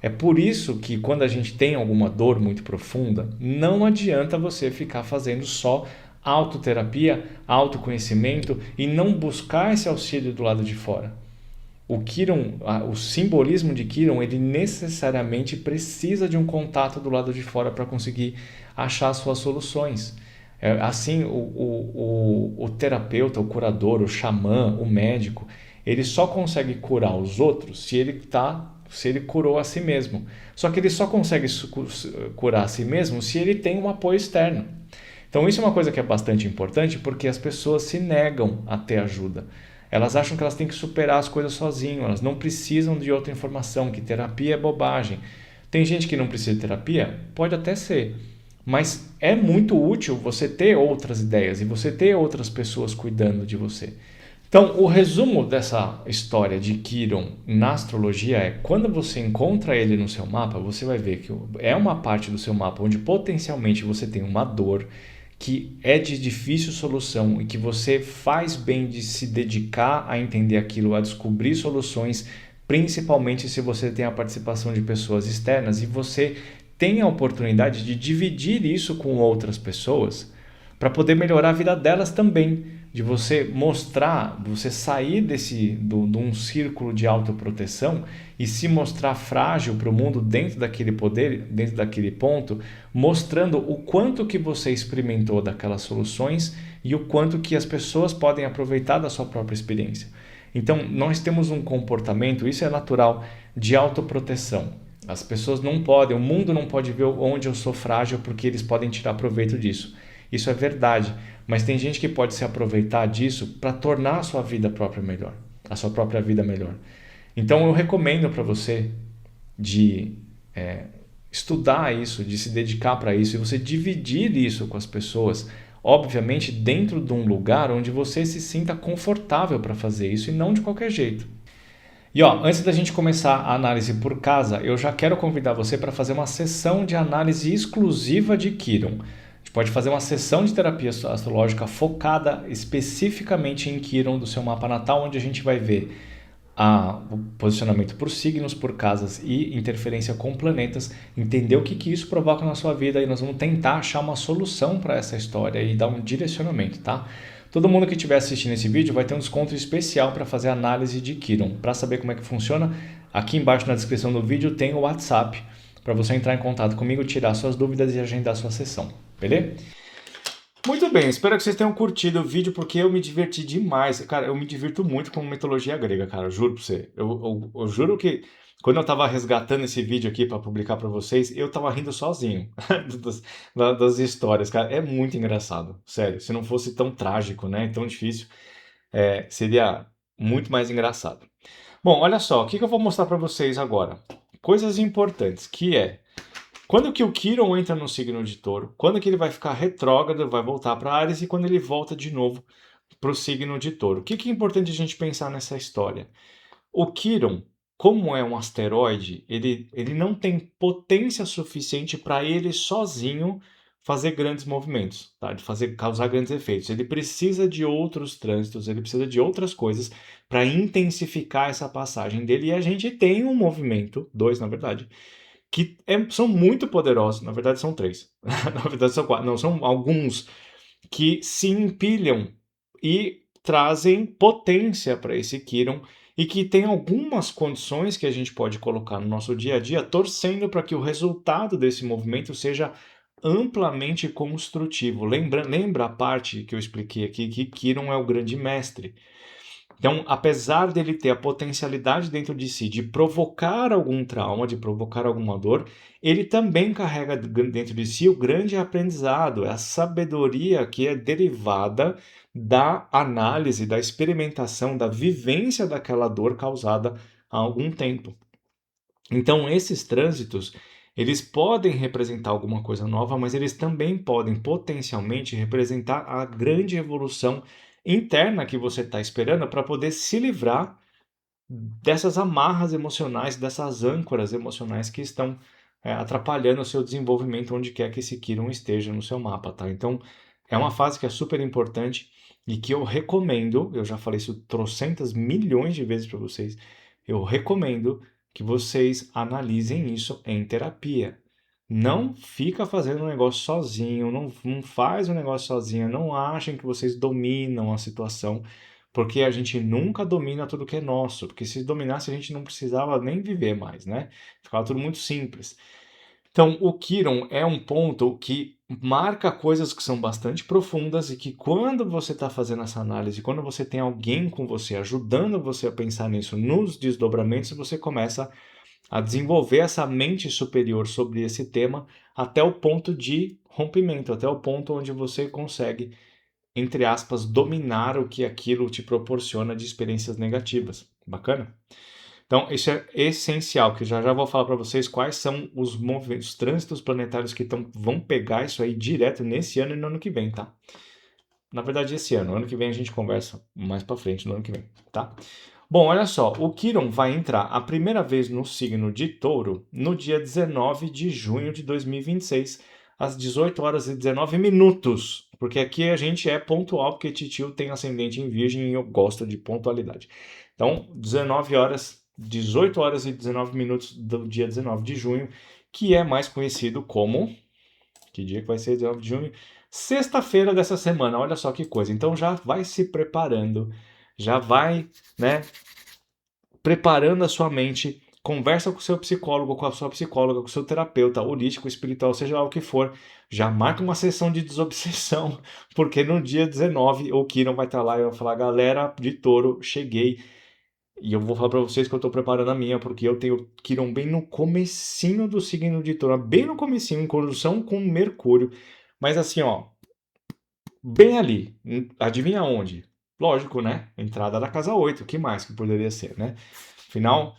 [SPEAKER 1] É por isso que quando a gente tem alguma dor muito profunda, não adianta você ficar fazendo só autoterapia, autoconhecimento e não buscar esse auxílio do lado de fora. O Quirón, o simbolismo de Quirón, ele necessariamente precisa de um contato do lado de fora para conseguir achar suas soluções. Assim, o terapeuta, o curador, o xamã, o médico, ele só consegue curar os outros se ele curou a si mesmo. Só que ele só consegue curar a si mesmo se ele tem um apoio externo. Então isso é uma coisa que é bastante importante porque as pessoas se negam a ter ajuda. Elas acham que elas têm que superar as coisas sozinhas, elas não precisam de outra informação, que terapia é bobagem. Tem gente que não precisa de terapia? Pode até ser. Mas é muito útil você ter outras ideias e você ter outras pessoas cuidando de você. Então, o resumo dessa história de Quiron na astrologia é: quando você encontra ele no seu mapa, você vai ver que é uma parte do seu mapa onde potencialmente você tem uma dor que é de difícil solução e que você faz bem de se dedicar a entender aquilo, a descobrir soluções, principalmente se você tem a participação de pessoas externas e você tem a oportunidade de dividir isso com outras pessoas para poder melhorar a vida delas também, de você mostrar, você sair de um círculo de autoproteção e se mostrar frágil para o mundo dentro daquele poder, dentro daquele ponto, mostrando o quanto que você experimentou daquelas soluções e o quanto que as pessoas podem aproveitar da sua própria experiência. Então, nós temos um comportamento, isso é natural, de autoproteção. As pessoas não podem, o mundo não pode ver onde eu sou frágil porque eles podem tirar proveito disso. Isso é verdade, mas tem gente que pode se aproveitar disso para tornar a sua vida própria melhor, a sua própria vida melhor. Então eu recomendo para você de estudar isso, de se dedicar para isso e você dividir isso com as pessoas, obviamente dentro de um lugar onde você se sinta confortável para fazer isso e não de qualquer jeito. E antes da gente começar a análise por casa, eu já quero convidar você para fazer uma sessão de análise exclusiva de Quiron. A gente pode fazer uma sessão de terapia astrológica focada especificamente em Quiron do seu mapa natal, onde a gente vai ver o posicionamento por signos, por casas e interferência com planetas, entender o que isso provoca na sua vida e nós vamos tentar achar uma solução para essa história e dar um direcionamento, tá? Todo mundo que estiver assistindo esse vídeo vai ter um desconto especial para fazer análise de Quiron. Para saber como é que funciona, aqui embaixo na descrição do vídeo tem o WhatsApp para você entrar em contato comigo, tirar suas dúvidas e agendar sua sessão, beleza? Muito bem, espero que vocês tenham curtido o vídeo porque eu me diverti demais. Cara, eu me divirto muito com mitologia grega, cara, eu juro pra você. Eu juro que quando eu tava resgatando esse vídeo aqui para publicar para vocês, eu tava rindo sozinho das histórias, cara. É muito engraçado, sério. Se não fosse tão trágico, né, tão difícil, seria muito mais engraçado. Bom, olha só, o que eu vou mostrar para vocês agora? Coisas importantes, que é quando que o Quiron entra no signo de Touro, quando que ele vai ficar retrógrado, vai voltar para Áries e quando ele volta de novo para o signo de Touro. O que é importante a gente pensar nessa história? O Quiron, como é um asteroide, ele não tem potência suficiente para ele sozinho fazer grandes movimentos, tá? Causar grandes efeitos. Ele precisa de outros trânsitos, ele precisa de outras coisas para intensificar essa passagem dele. E a gente tem um movimento, dois na verdade, que são muito poderosos, na verdade são três, na verdade são quatro, não, são alguns que se empilham e trazem potência para esse Quiron e que tem algumas condições que a gente pode colocar no nosso dia a dia, torcendo para que o resultado desse movimento seja amplamente construtivo. Lembra a parte que eu expliquei aqui, que Quiron é o grande mestre. Então, apesar dele ter a potencialidade dentro de si de provocar algum trauma, de provocar alguma dor, ele também carrega dentro de si o grande aprendizado, a sabedoria que é derivada da análise, da experimentação, da vivência daquela dor causada há algum tempo. Então, esses trânsitos, eles podem representar alguma coisa nova, mas eles também podem potencialmente representar a grande evolução interna que você está esperando para poder se livrar dessas amarras emocionais, dessas âncoras emocionais que estão atrapalhando o seu desenvolvimento onde quer que esse Quiron esteja no seu mapa, tá? Então, é uma fase que é super importante e que eu recomendo, eu já falei isso trocentas milhões de vezes para vocês, eu recomendo que vocês analisem isso em terapia. Não fica fazendo um negócio sozinho, não faz um negócio sozinho, não achem que vocês dominam a situação, porque a gente nunca domina tudo que é nosso, porque se dominasse a gente não precisava nem viver mais, né? Ficava tudo muito simples. Então, o Quiron é um ponto que marca coisas que são bastante profundas e que quando você está fazendo essa análise, quando você tem alguém com você ajudando você a pensar nisso, nos desdobramentos, você começa a desenvolver essa mente superior sobre esse tema até o ponto de rompimento, até o ponto onde você consegue, entre aspas, dominar o que aquilo te proporciona de experiências negativas. Bacana? Então, isso é essencial, que já já vou falar para vocês quais são os trânsitos planetários que vão pegar isso aí direto nesse ano e no ano que vem, tá? Na verdade, esse ano. Ano que vem a gente conversa mais para frente, no ano que vem, tá? Bom, olha só, o Quiron vai entrar a primeira vez no signo de Touro no dia 19 de junho de 2026, às 18 horas e 19 minutos, porque aqui a gente é pontual, porque Titio tem ascendente em Virgem e eu gosto de pontualidade. Então, 19 horas, 18 horas e 19 minutos do dia 19 de junho, que é mais conhecido como... Que dia que vai ser 19 de junho? Sexta-feira dessa semana, olha só que coisa. Então já vai se preparando, já vai, né, preparando a sua mente, conversa com o seu psicólogo, com a sua psicóloga, com o seu terapeuta, holístico, espiritual, seja lá o que for, já marca uma sessão de desobsessão, porque no dia 19 o Kiron vai estar lá e vai falar, galera de Touro, cheguei, e eu vou falar para vocês que eu estou preparando a minha, porque eu tenho Kiron bem no comecinho do signo de Touro, bem no comecinho, em conjunção com Mercúrio, mas assim, ó, bem ali, adivinha onde? Lógico, né? Entrada da casa 8, o que mais que poderia ser, né? Afinal,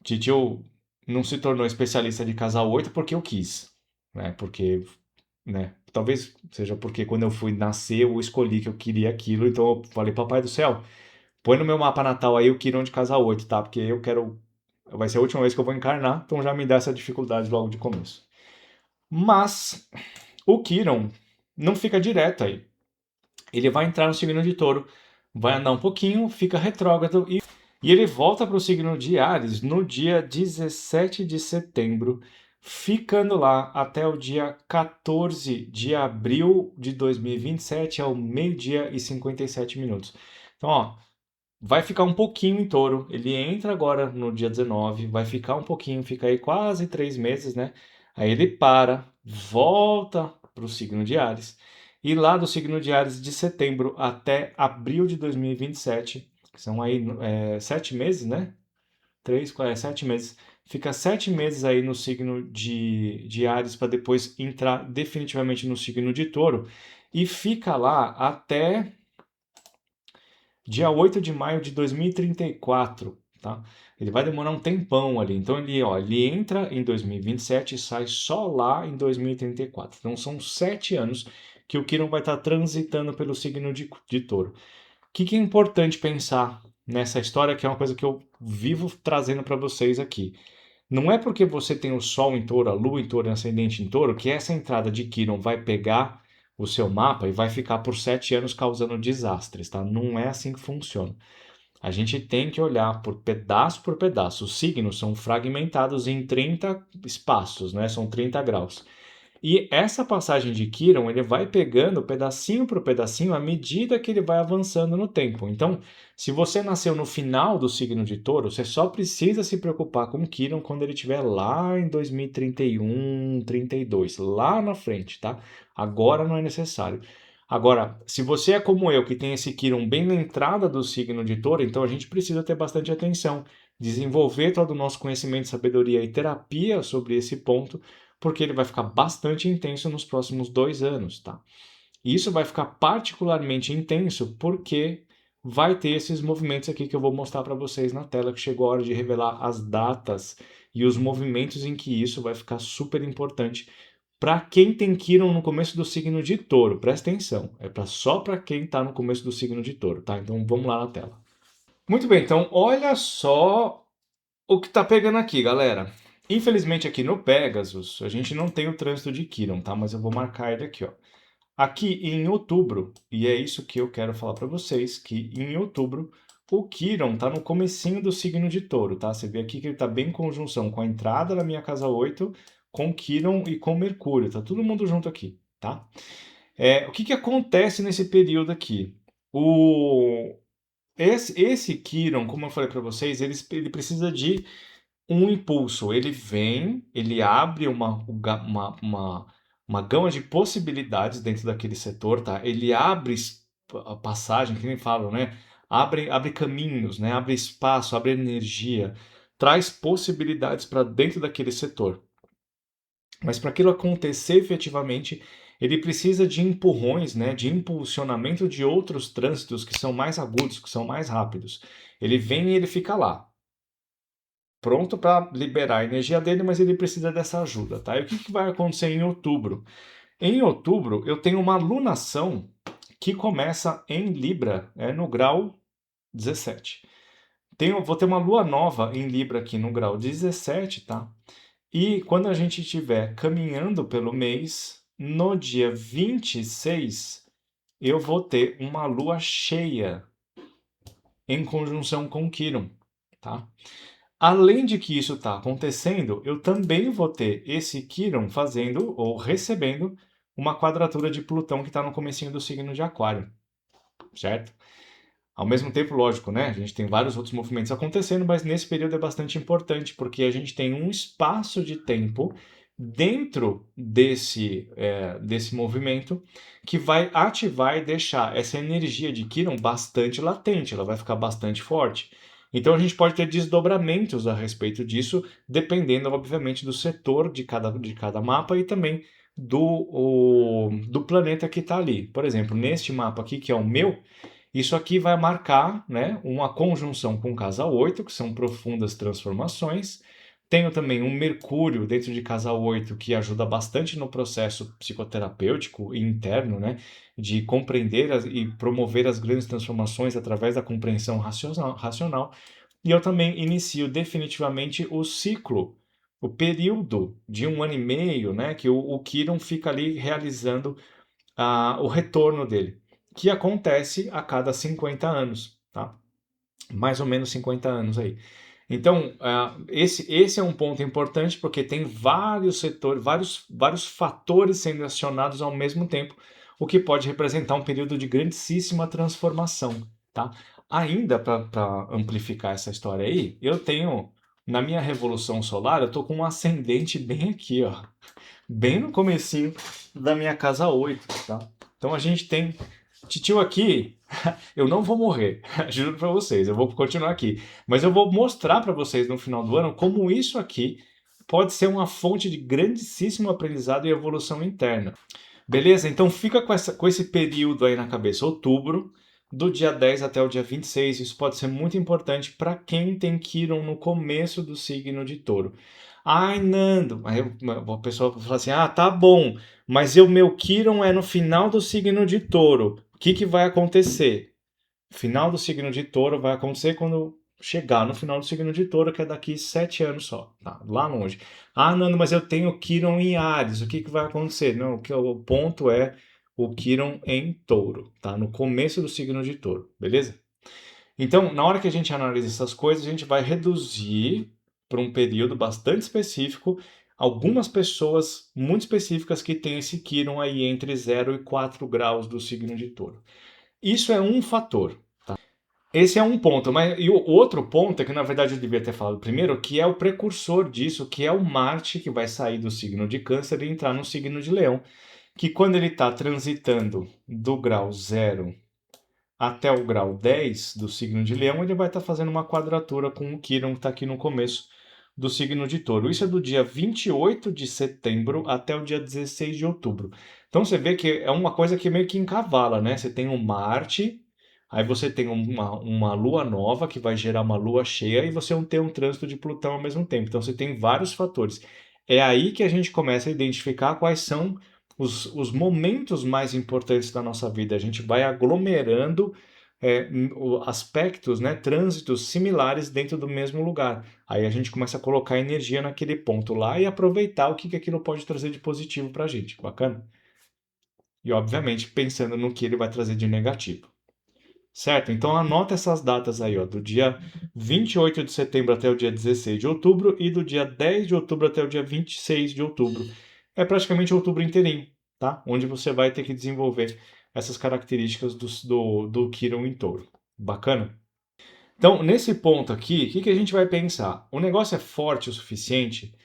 [SPEAKER 1] Titio não se tornou especialista de casa 8 porque eu quis, né? Porque, né? Talvez seja porque quando eu fui nascer eu escolhi que eu queria aquilo, então eu falei, papai do céu, põe no meu mapa natal aí o Quirão de casa 8, tá? Porque eu quero. Vai ser a última vez que eu vou encarnar, então já me dá essa dificuldade logo de começo. Mas o Quirão não fica direto aí. Ele vai entrar no signo de Touro, vai andar um pouquinho, fica retrógrado e ele volta para o signo de Áries no dia 17 de setembro, ficando lá até o dia 14 de abril de 2027, ao meio-dia e 57 minutos. Então, ó, vai ficar um pouquinho em Touro. Ele entra agora no dia 19, vai ficar um pouquinho, fica aí quase 3 meses, né? Aí ele para, volta para o signo de Áries. E lá do signo de Áries, de setembro até abril de 2027, que são aí 7 meses, né? 7 meses. Fica 7 meses aí no signo de Áries para depois entrar definitivamente no signo de Touro. E fica lá até dia 8 de maio de 2034, tá? Ele vai demorar um tempão ali. Então ele entra em 2027 e sai só lá em 2034. Então são 7 anos que o Quirón vai estar transitando pelo signo de Touro. O que é importante pensar nessa história, que é uma coisa que eu vivo trazendo para vocês aqui. Não é porque você tem o Sol em Touro, a Lua em Touro e ascendente em Touro, que essa entrada de Quirón vai pegar o seu mapa e vai ficar por 7 anos causando desastres, tá? Não é assim que funciona. A gente tem que olhar por pedaço. Os signos são fragmentados em 30 espaços, né? São 30 graus. E essa passagem de Quirón, ele vai pegando pedacinho por pedacinho à medida que ele vai avançando no tempo. Então, se você nasceu no final do signo de Touro, você só precisa se preocupar com Quirón quando ele estiver lá em 2031, 32, lá na frente, tá? Agora não é necessário. Agora, se você é como eu, que tem esse Quirón bem na entrada do signo de Touro, então a gente precisa ter bastante atenção, desenvolver todo o nosso conhecimento, sabedoria e terapia sobre esse ponto, porque ele vai ficar bastante intenso nos próximos 2 anos, tá? E isso vai ficar particularmente intenso porque vai ter esses movimentos aqui que eu vou mostrar para vocês na tela, que chegou a hora de revelar as datas e os movimentos em que isso vai ficar super importante para quem tem Quirón no começo do signo de Touro. Presta atenção, só para quem está no começo do signo de Touro, tá? Então vamos lá na tela. Muito bem, então olha só o que tá pegando aqui, galera. Infelizmente aqui no Pegasus a gente não tem o trânsito de Quirón, tá? Mas eu vou marcar ele aqui, ó. Aqui em outubro, e é isso que eu quero falar para vocês, que em outubro o Quirón tá no comecinho do signo de Touro, tá? Você vê aqui que ele tá bem em conjunção com a entrada da minha casa 8, com Quirón e com Mercúrio, tá todo mundo junto aqui, tá? O que acontece nesse período aqui? Esse Quirón, como eu falei para vocês, ele precisa de um impulso, ele vem, ele abre uma gama de possibilidades dentro daquele setor, tá? Ele abre a passagem, que nem falam, né? Abre caminhos, né? Abre espaço, abre energia, traz possibilidades para dentro daquele setor. Mas para aquilo acontecer efetivamente, ele precisa de empurrões, né, de impulsionamento de outros trânsitos que são mais agudos, que são mais rápidos. Ele vem e ele fica lá, pronto para liberar a energia dele, mas ele precisa dessa ajuda, tá? E o que, que vai acontecer em outubro? Em outubro, eu tenho uma lunação que começa em Libra, no grau 17. Vou ter uma lua nova em Libra aqui no grau 17, tá? E quando a gente estiver caminhando pelo mês, no dia 26, eu vou ter uma lua cheia em conjunção com Quirón, tá? Além de que isso está acontecendo, eu também vou ter esse Quirón fazendo ou recebendo uma quadratura de Plutão que está no comecinho do signo de Aquário, certo? Ao mesmo tempo, lógico, né? A gente tem vários outros movimentos acontecendo, mas nesse período é bastante importante porque a gente tem um espaço de tempo dentro desse movimento que vai ativar e deixar essa energia de Quirón bastante latente, ela vai ficar bastante forte. Então a gente pode ter desdobramentos a respeito disso, dependendo, obviamente, do setor de cada mapa e também do planeta que está ali. Por exemplo, neste mapa aqui, que é o meu, isso aqui vai marcar, né, uma conjunção com casa 8, que são profundas transformações. Tenho também um Mercúrio dentro de casa 8, que ajuda bastante no processo psicoterapêutico e interno, né, de compreender e promover as grandes transformações através da compreensão racional. E eu também inicio definitivamente o ciclo, o período de 1 ano e meio, né, que o Quirón fica ali realizando o retorno dele, que acontece a cada 50 anos, tá? Mais ou menos 50 anos aí. Então, esse é um ponto importante porque tem vários setores, vários fatores sendo acionados ao mesmo tempo, o que pode representar um período de grandíssima transformação, tá? Ainda para amplificar essa história aí, eu tenho, na minha revolução solar, eu tô com um ascendente bem aqui, ó, bem no comecinho da minha casa 8, tá? Então a gente tem titio aqui, eu não vou morrer, juro para vocês, eu vou continuar aqui, mas eu vou mostrar para vocês no final do ano como isso aqui pode ser uma fonte de grandíssimo aprendizado e evolução interna. Beleza? Então fica com esse período aí na cabeça, outubro, do dia 10 até o dia 26, isso pode ser muito importante para quem tem Quirón no começo do signo de Touro. Ai, Nando, aí a pessoa fala assim, tá bom, mas o meu Quirón é no final do signo de Touro, o que que vai acontecer? Final do signo de Touro vai acontecer quando chegar no final do signo de Touro, que é daqui 7 anos só, tá? Lá longe. Nando, mas eu tenho Quirón em Áries, o que que vai acontecer? Não, o ponto é o Quirón em Touro, tá? No começo do signo de Touro, beleza? Então, na hora que a gente analisa essas coisas, a gente vai reduzir para um período bastante específico algumas pessoas muito específicas que têm esse Quirón aí entre 0 e 4 graus do signo de Touro. Isso é um fator. Esse é um ponto, mas e o outro ponto é que na verdade eu devia ter falado primeiro, que é o precursor disso, que é o Marte, que vai sair do signo de Câncer e entrar no signo de Leão, que quando ele está transitando do grau 0 até o grau 10 do signo de Leão, ele vai estar fazendo uma quadratura com o Quirón que está aqui no começo do signo de Touro. Isso é do dia 28 de setembro até o dia 16 de outubro. Então você vê que é uma coisa que meio que encavala, né? Você tem o Marte, aí você tem uma lua nova que vai gerar uma lua cheia e você tem um trânsito de Plutão ao mesmo tempo. Então você tem vários fatores. É aí que a gente começa a identificar quais são os momentos mais importantes da nossa vida. A gente vai aglomerando aspectos, né, trânsitos similares dentro do mesmo lugar. Aí a gente começa a colocar energia naquele ponto lá e aproveitar o que aquilo pode trazer de positivo para a gente. Bacana? E obviamente pensando no que ele vai trazer de negativo. Certo? Então anota essas datas aí, ó, do dia 28 de setembro até o dia 16 de outubro e do dia 10 de outubro até o dia 26 de outubro. É praticamente outubro inteirinho, tá? Onde você vai ter que desenvolver essas características do Quirón em Touro. Bacana? Então, nesse ponto aqui, o que a gente vai pensar? O negócio é forte o suficiente?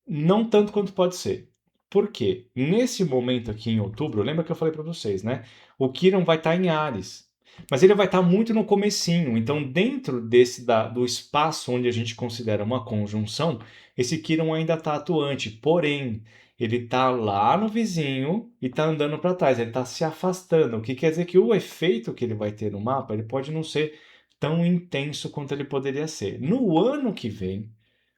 [SPEAKER 1] Não tanto quanto pode ser. Por quê? Nesse momento aqui em outubro, lembra que eu falei para vocês, né? O Quirón vai estar em Áries, mas ele vai estar muito no comecinho. Então, dentro do espaço onde a gente considera uma conjunção, esse Quirón ainda está atuante. Porém, ele está lá no vizinho e está andando para trás. Ele está se afastando. O que quer dizer que o efeito que ele vai ter no mapa, ele pode não ser tão intenso quanto ele poderia ser. No ano que vem,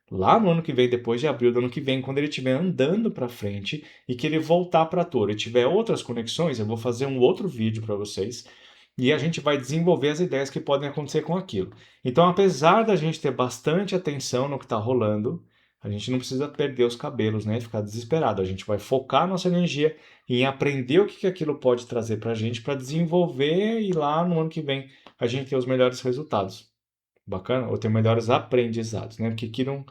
[SPEAKER 1] lá no ano que vem, depois de abril do ano que vem, quando ele estiver andando para frente e que ele voltar para Touro e tiver outras conexões, eu vou fazer um outro vídeo para vocês e a gente vai desenvolver as ideias que podem acontecer com aquilo. Então, apesar da gente ter bastante atenção no que está rolando, a gente não precisa perder os cabelos, né, e ficar desesperado. A gente vai focar nossa energia em aprender o que aquilo pode trazer para a gente para desenvolver e lá no ano que vem a gente ter os melhores resultados. Bacana? Ou ter melhores aprendizados, né? Porque Kiron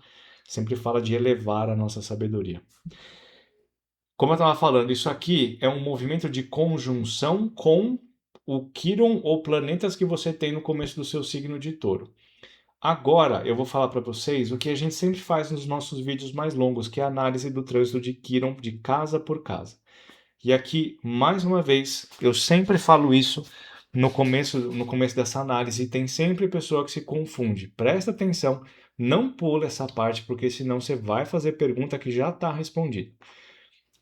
[SPEAKER 1] sempre fala de elevar a nossa sabedoria. Como eu estava falando, isso aqui é um movimento de conjunção com o Quiron ou planetas que você tem no começo do seu signo de Touro. Agora eu vou falar para vocês o que a gente sempre faz nos nossos vídeos mais longos, que é a análise do trânsito de Quiron de casa por casa. E aqui, mais uma vez, eu sempre falo isso no começo dessa análise, e tem sempre pessoa que se confunde. Presta atenção, não pula essa parte, porque senão você vai fazer pergunta que já está respondida.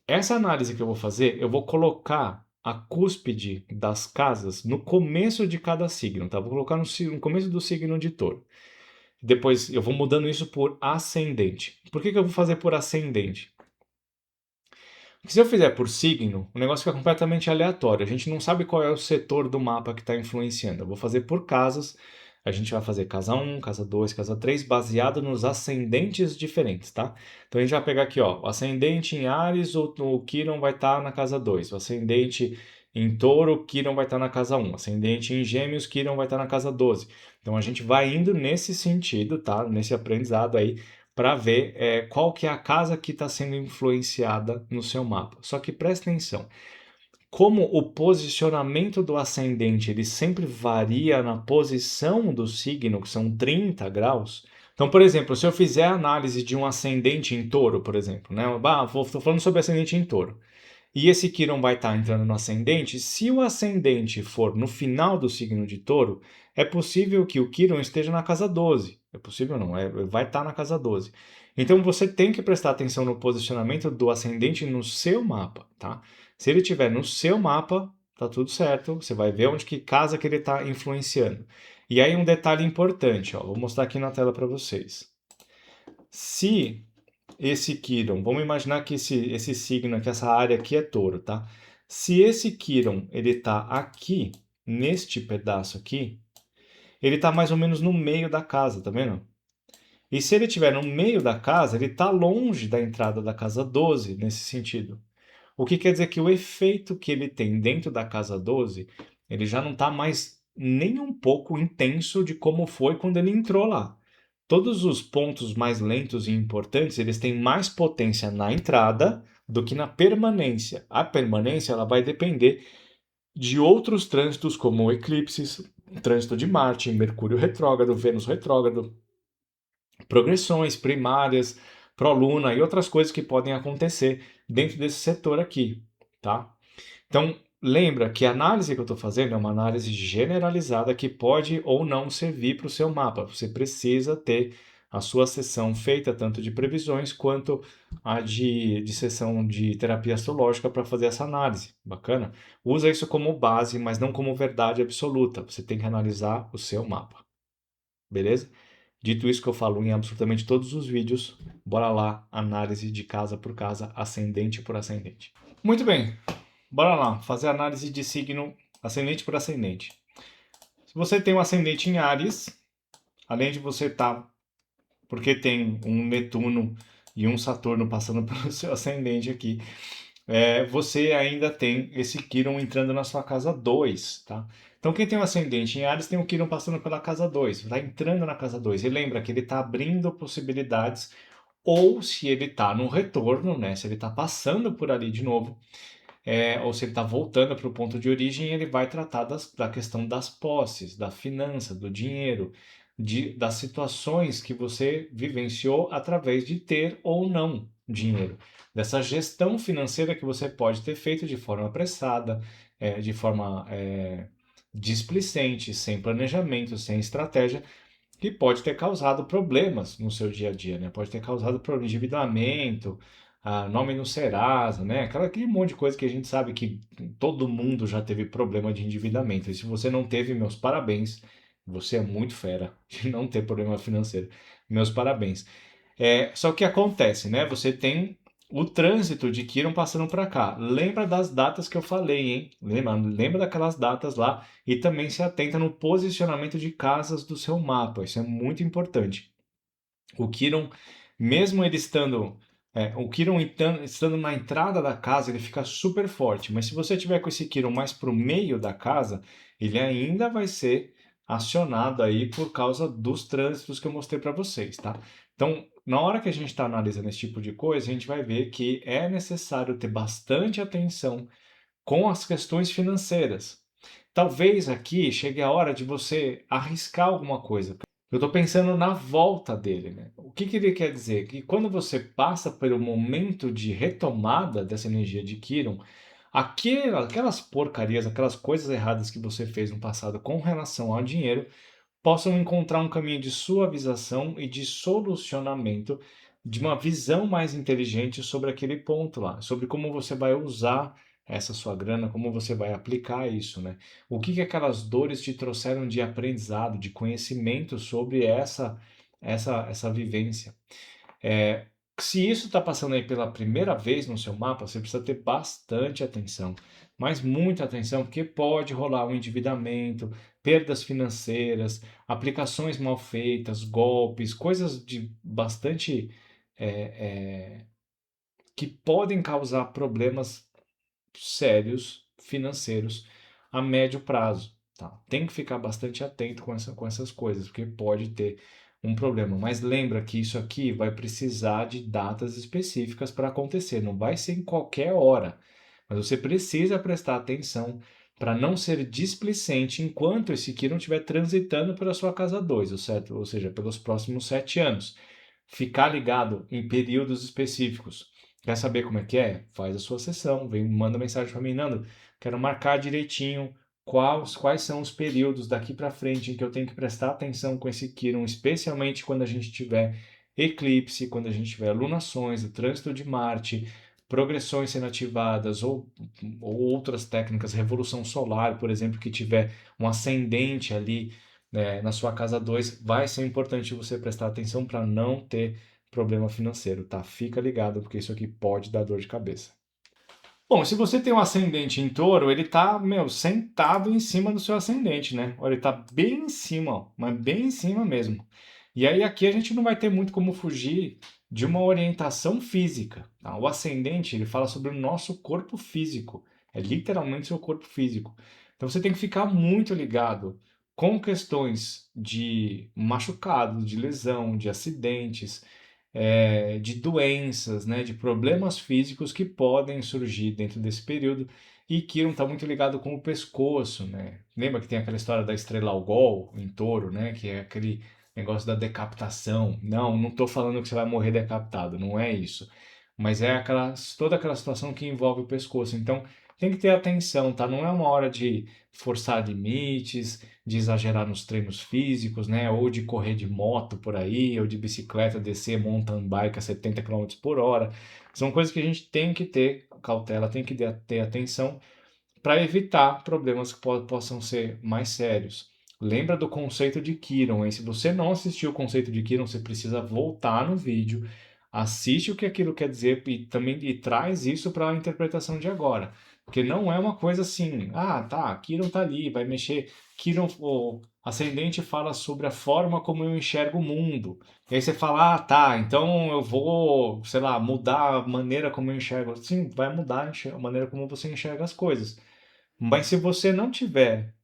[SPEAKER 1] Essa análise que eu vou fazer, eu vou colocar a cúspide das casas no começo de cada signo, tá? Vou colocar no começo do signo de Touro. Depois eu vou mudando isso por ascendente. Por que eu vou fazer por ascendente? Porque se eu fizer por signo, o negócio fica completamente aleatório. A gente não sabe qual é o setor do mapa que está influenciando. Eu vou fazer por casas. A gente vai fazer casa 1, casa 2, casa 3, baseado nos ascendentes diferentes, tá? Então a gente vai pegar aqui, ó, o ascendente em Áries, o Quirón vai estar na casa 2. O ascendente em Touro, o Quirón vai estar na casa 1. O ascendente em Gêmeos, o Quirón vai estar na casa 12. Então a gente vai indo nesse sentido, tá? Nesse aprendizado aí, para ver qual que é a casa que está sendo influenciada no seu mapa. Só que presta atenção, como o posicionamento do ascendente ele sempre varia na posição do signo, que são 30 graus. Então, por exemplo, se eu fizer a análise de um ascendente em Touro, por exemplo, né? Estou falando sobre ascendente em Touro. E esse Quirón vai estar entrando no ascendente. Se o ascendente for no final do signo de Touro, é possível que o Quirón esteja na casa 12. É possível não, vai estar na casa 12. Então você tem que prestar atenção no posicionamento do ascendente no seu mapa, tá? Se ele estiver no seu mapa, tá tudo certo. Você vai ver onde que casa que ele está influenciando. E aí um detalhe importante, ó, vou mostrar aqui na tela para vocês. Se esse Quirón, vamos imaginar que esse signo aqui, essa área aqui é Touro, tá? Se esse Quirón, ele tá aqui, neste pedaço aqui, ele tá mais ou menos no meio da casa, tá vendo? E se ele estiver no meio da casa, ele tá longe da entrada da casa 12, nesse sentido. O que quer dizer que o efeito que ele tem dentro da casa 12, ele já não está mais nem um pouco intenso de como foi quando ele entrou lá. Todos os pontos mais lentos e importantes, eles têm mais potência na entrada do que na permanência. A permanência ela vai depender de outros trânsitos, como eclipses, trânsito de Marte, Mercúrio retrógrado, Vênus retrógrado, progressões primárias, proluna e outras coisas que podem acontecer dentro desse setor aqui, tá? Então, lembra que a análise que eu estou fazendo é uma análise generalizada que pode ou não servir para o seu mapa. Você precisa ter a sua sessão feita tanto de previsões quanto a de sessão de terapia astrológica para fazer essa análise. Bacana? Usa isso como base, mas não como verdade absoluta. Você tem que analisar o seu mapa. Beleza? Dito isso que eu falo em absolutamente todos os vídeos, bora lá, análise de casa por casa, ascendente por ascendente. Muito bem, bora lá, fazer análise de signo ascendente por ascendente. Se você tem um ascendente em Áries, além de você estar, porque tem um Netuno e um Saturno passando pelo seu ascendente aqui, você ainda tem esse Quirón entrando na sua casa 2, tá? Então quem tem um ascendente em Áries tem o Quirón passando pela casa 2, vai entrando na casa 2. E lembra que ele está abrindo possibilidades, ou se ele está no retorno, né? Se ele está passando por ali de novo, ou se ele está voltando para o ponto de origem, ele vai tratar da questão das posses, da finança, do dinheiro, das situações que você vivenciou através de ter ou não dinheiro. Dessa gestão financeira que você pode ter feito de forma apressada, de forma displicente, sem planejamento, sem estratégia, que pode ter causado problemas no seu dia a dia, né? Pode ter causado problema de endividamento, nome no Serasa, né? Aquele monte de coisa que a gente sabe que todo mundo já teve problema de endividamento. E se você não teve, meus parabéns. Você é muito fera de não ter problema financeiro. Meus parabéns. Só que acontece, né? Você tem o trânsito de Quirón passando para cá. Lembra das datas que eu falei, hein? Lembra daquelas datas lá e também se atenta no posicionamento de casas do seu mapa. Isso é muito importante. O Quirón, mesmo ele estando, o Quirón estando na entrada da casa, ele fica super forte. Mas se você tiver com esse Quirón mais para o meio da casa, ele ainda vai ser acionado aí por causa dos trânsitos que eu mostrei para vocês, tá? Então, na hora que a gente está analisando esse tipo de coisa, a gente vai ver que é necessário ter bastante atenção com as questões financeiras. Talvez aqui chegue a hora de você arriscar alguma coisa. Eu estou pensando na volta dele, né? O que ele quer dizer? Que quando você passa pelo momento de retomada dessa energia de Quirón, aquelas porcarias, aquelas coisas erradas que você fez no passado com relação ao dinheiro, possam encontrar um caminho de suavização e de solucionamento, de uma visão mais inteligente sobre aquele ponto lá, sobre como você vai usar essa sua grana, como você vai aplicar isso, né? O que aquelas dores te trouxeram de aprendizado, de conhecimento sobre essa vivência. É, Se isso está passando aí pela primeira vez no seu mapa, você precisa ter bastante atenção, mas muita atenção, porque pode rolar um endividamento, perdas financeiras, aplicações mal feitas, golpes, coisas de bastante é, é, que podem causar problemas sérios financeiros a médio prazo. Tá? Tem que ficar bastante atento com essas coisas, porque pode ter um problema. Mas lembra que isso aqui vai precisar de datas específicas para acontecer, não vai ser em qualquer hora. Mas você precisa prestar atenção para não ser displicente enquanto esse Quirón estiver transitando pela sua casa 2, certo? Ou seja, pelos próximos 7 anos. Ficar ligado em períodos específicos. Quer saber como é que é? Faz a sua sessão, vem, manda mensagem para mim, Nando. Quero marcar direitinho quais são os períodos daqui para frente em que eu tenho que prestar atenção com esse Quirón, especialmente quando a gente tiver eclipse, quando a gente tiver lunações, o trânsito de Marte, progressões sendo ativadas ou outras técnicas, revolução solar, por exemplo, que tiver um ascendente ali, né, na sua casa 2, vai ser importante você prestar atenção para não ter problema financeiro, tá? Fica ligado, porque isso aqui pode dar dor de cabeça. Bom, se você tem um ascendente em touro, ele tá, meu, sentado em cima do seu ascendente, né? Olha, ele tá bem em cima, ó, mas bem em cima mesmo. E aí aqui a gente não vai ter muito como fugir de uma orientação física, tá? O ascendente, ele fala sobre o nosso corpo físico. É literalmente seu corpo físico. Então você tem que ficar muito ligado com questões de machucado, de lesão, de acidentes, de doenças, né, de problemas físicos que podem surgir dentro desse período e que não está muito ligado com o pescoço, né? Lembra que tem aquela história da estrela Algol em touro, né, que é aquele negócio da decapitação. Não estou falando que você vai morrer decapitado, não é isso. Mas é toda aquela situação que envolve o pescoço. Então, tem que ter atenção, tá? Não é uma hora de forçar limites, de exagerar nos treinos físicos, né? Ou de correr de moto por aí, ou de bicicleta, descer mountain bike a 70 km por hora. São coisas que a gente tem que ter cautela, tem que ter atenção para evitar problemas que possam ser mais sérios. Lembra do conceito de Quirón, hein? Se você não assistiu o conceito de Quirón, você precisa voltar no vídeo, assiste o que aquilo quer dizer e traz isso para a interpretação de agora. Porque não é uma coisa assim, tá, Quirón tá ali, vai mexer. Quirón, o ascendente fala sobre a forma como eu enxergo o mundo. E aí você fala, tá, então eu vou, sei lá, mudar a maneira como eu enxergo. Sim, vai mudar a maneira como você enxerga as coisas. Mas se você não tiver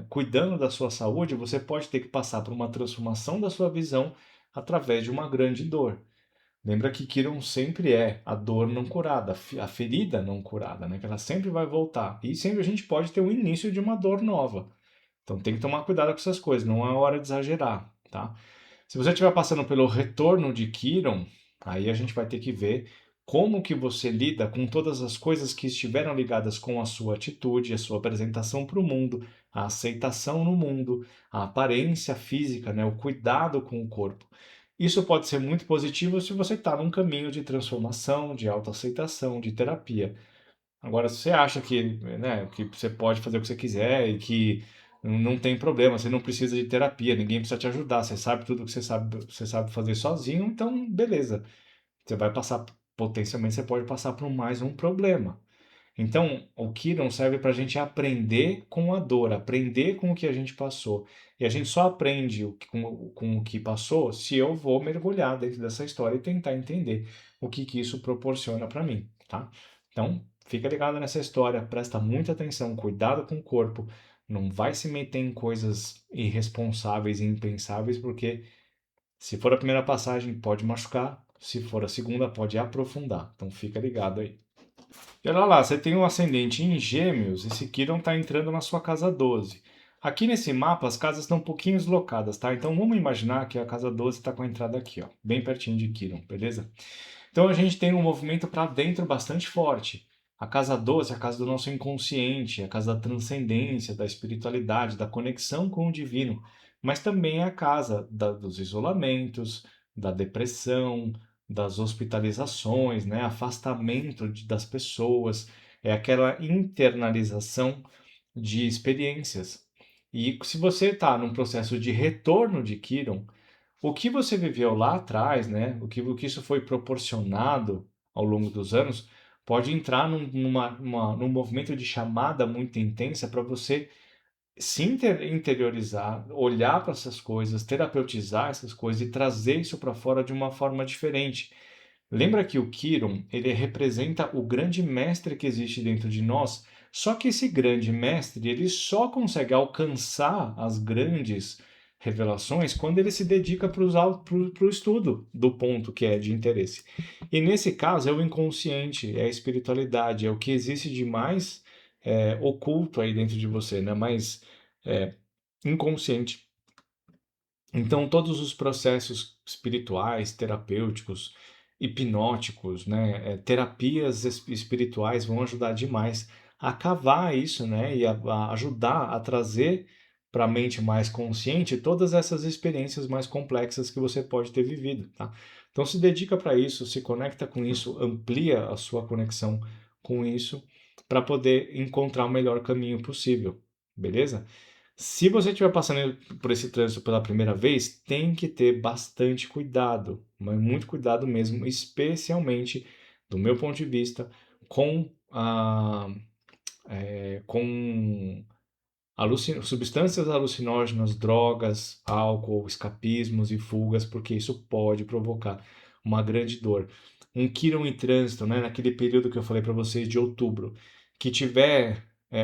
[SPEAKER 1] cuidando da sua saúde, você pode ter que passar por uma transformação da sua visão através de uma grande dor. Lembra que Quirón sempre é a dor não curada, a ferida não curada, né? Que ela sempre vai voltar. E sempre a gente pode ter o início de uma dor nova. Então tem que tomar cuidado com essas coisas, não é hora de exagerar, tá? Se você estiver passando pelo retorno de Quiron, aí a gente vai ter que ver como que você lida com todas as coisas que estiveram ligadas com a sua atitude, a sua apresentação para o mundo, a aceitação no mundo, a aparência física, né, o cuidado com o corpo. Isso pode ser muito positivo se você está num caminho de transformação, de autoaceitação, de terapia. Agora, se você acha que, né, que você pode fazer o que você quiser e que não tem problema, você não precisa de terapia, ninguém precisa te ajudar, você sabe tudo que você sabe fazer sozinho, então beleza. Você vai passar, potencialmente você pode passar por mais um problema. Então, o Kiron serve para a gente aprender com a dor, aprender com o que a gente passou. E a gente só aprende com o que passou se eu vou mergulhar dentro dessa história e tentar entender o que isso proporciona para mim, tá? Então, fica ligado nessa história, presta muita atenção, cuidado com o corpo, não vai se meter em coisas irresponsáveis e impensáveis, porque se for a primeira passagem pode machucar, se for a segunda pode aprofundar. Então, fica ligado aí. E olha lá, você tem um ascendente em Gêmeos, esse Quirón está entrando na sua casa 12. Aqui nesse mapa as casas estão um pouquinho deslocadas, tá? Então vamos imaginar que a casa 12 está com a entrada aqui, ó, bem pertinho de Quirón, beleza? Então a gente tem um movimento para dentro bastante forte. A casa 12 é a casa do nosso inconsciente, é a casa da transcendência, da espiritualidade, da conexão com o divino, mas também é a casa dos isolamentos, da depressão, das hospitalizações, né? Afastamento das pessoas, é aquela internalização de experiências. E se você está num processo de retorno de Kiron, o que você viveu lá atrás, né? O que isso foi proporcionado ao longo dos anos, pode entrar num movimento de chamada muito intensa para você se interiorizar, olhar para essas coisas, terapeutizar essas coisas e trazer isso para fora de uma forma diferente. Lembra que o Kiron, ele representa o grande mestre que existe dentro de nós, só que esse grande mestre, ele só consegue alcançar as grandes revelações quando ele se dedica para o estudo do ponto que é de interesse. E nesse caso é o inconsciente, é a espiritualidade, é o que existe de mais oculto aí dentro de você, né? Mais inconsciente. Então, todos os processos espirituais, terapêuticos, hipnóticos, né, terapias espirituais vão ajudar demais a cavar isso, né, e a ajudar a trazer para a mente mais consciente todas essas experiências mais complexas que você pode ter vivido, tá? Então, se dedica para isso, se conecta com isso, amplia a sua conexão com isso para poder encontrar o melhor caminho possível, beleza? Se você estiver passando por esse trânsito pela primeira vez, tem que ter bastante cuidado, mas muito cuidado mesmo, especialmente do meu ponto de vista, com, com substâncias alucinógenas, drogas, álcool, escapismos e fugas, porque isso pode provocar uma grande dor. Um Quirón em trânsito, né, naquele período que eu falei para vocês de outubro, que tiver,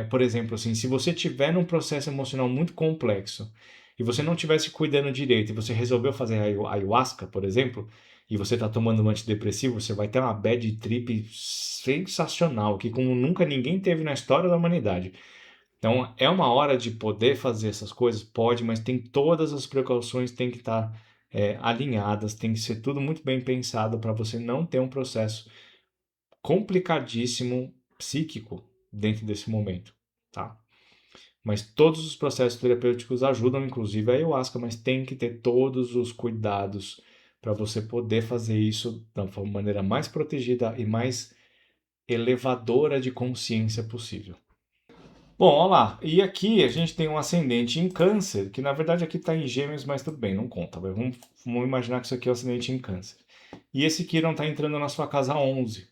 [SPEAKER 1] por exemplo, assim, se você tiver num processo emocional muito complexo e você não estiver se cuidando direito e você resolveu fazer ayahuasca, por exemplo, e você está tomando um antidepressivo, você vai ter uma bad trip sensacional, que como nunca ninguém teve na história da humanidade. Então, é uma hora de poder fazer essas coisas? Pode, mas tem todas as precauções, tem que estar alinhadas, tem que ser tudo muito bem pensado para você não ter um processo complicadíssimo psíquico dentro desse momento, tá? Mas todos os processos terapêuticos ajudam, inclusive a ayahuasca, mas tem que ter todos os cuidados para você poder fazer isso da maneira mais protegida e mais elevadora de consciência possível. Bom, olha lá. E aqui a gente tem um ascendente em Câncer, que na verdade aqui está em Gêmeos, mas tudo bem, não conta. Vamos imaginar que isso aqui é o ascendente em Câncer. E esse Quirón está entrando na sua casa 11.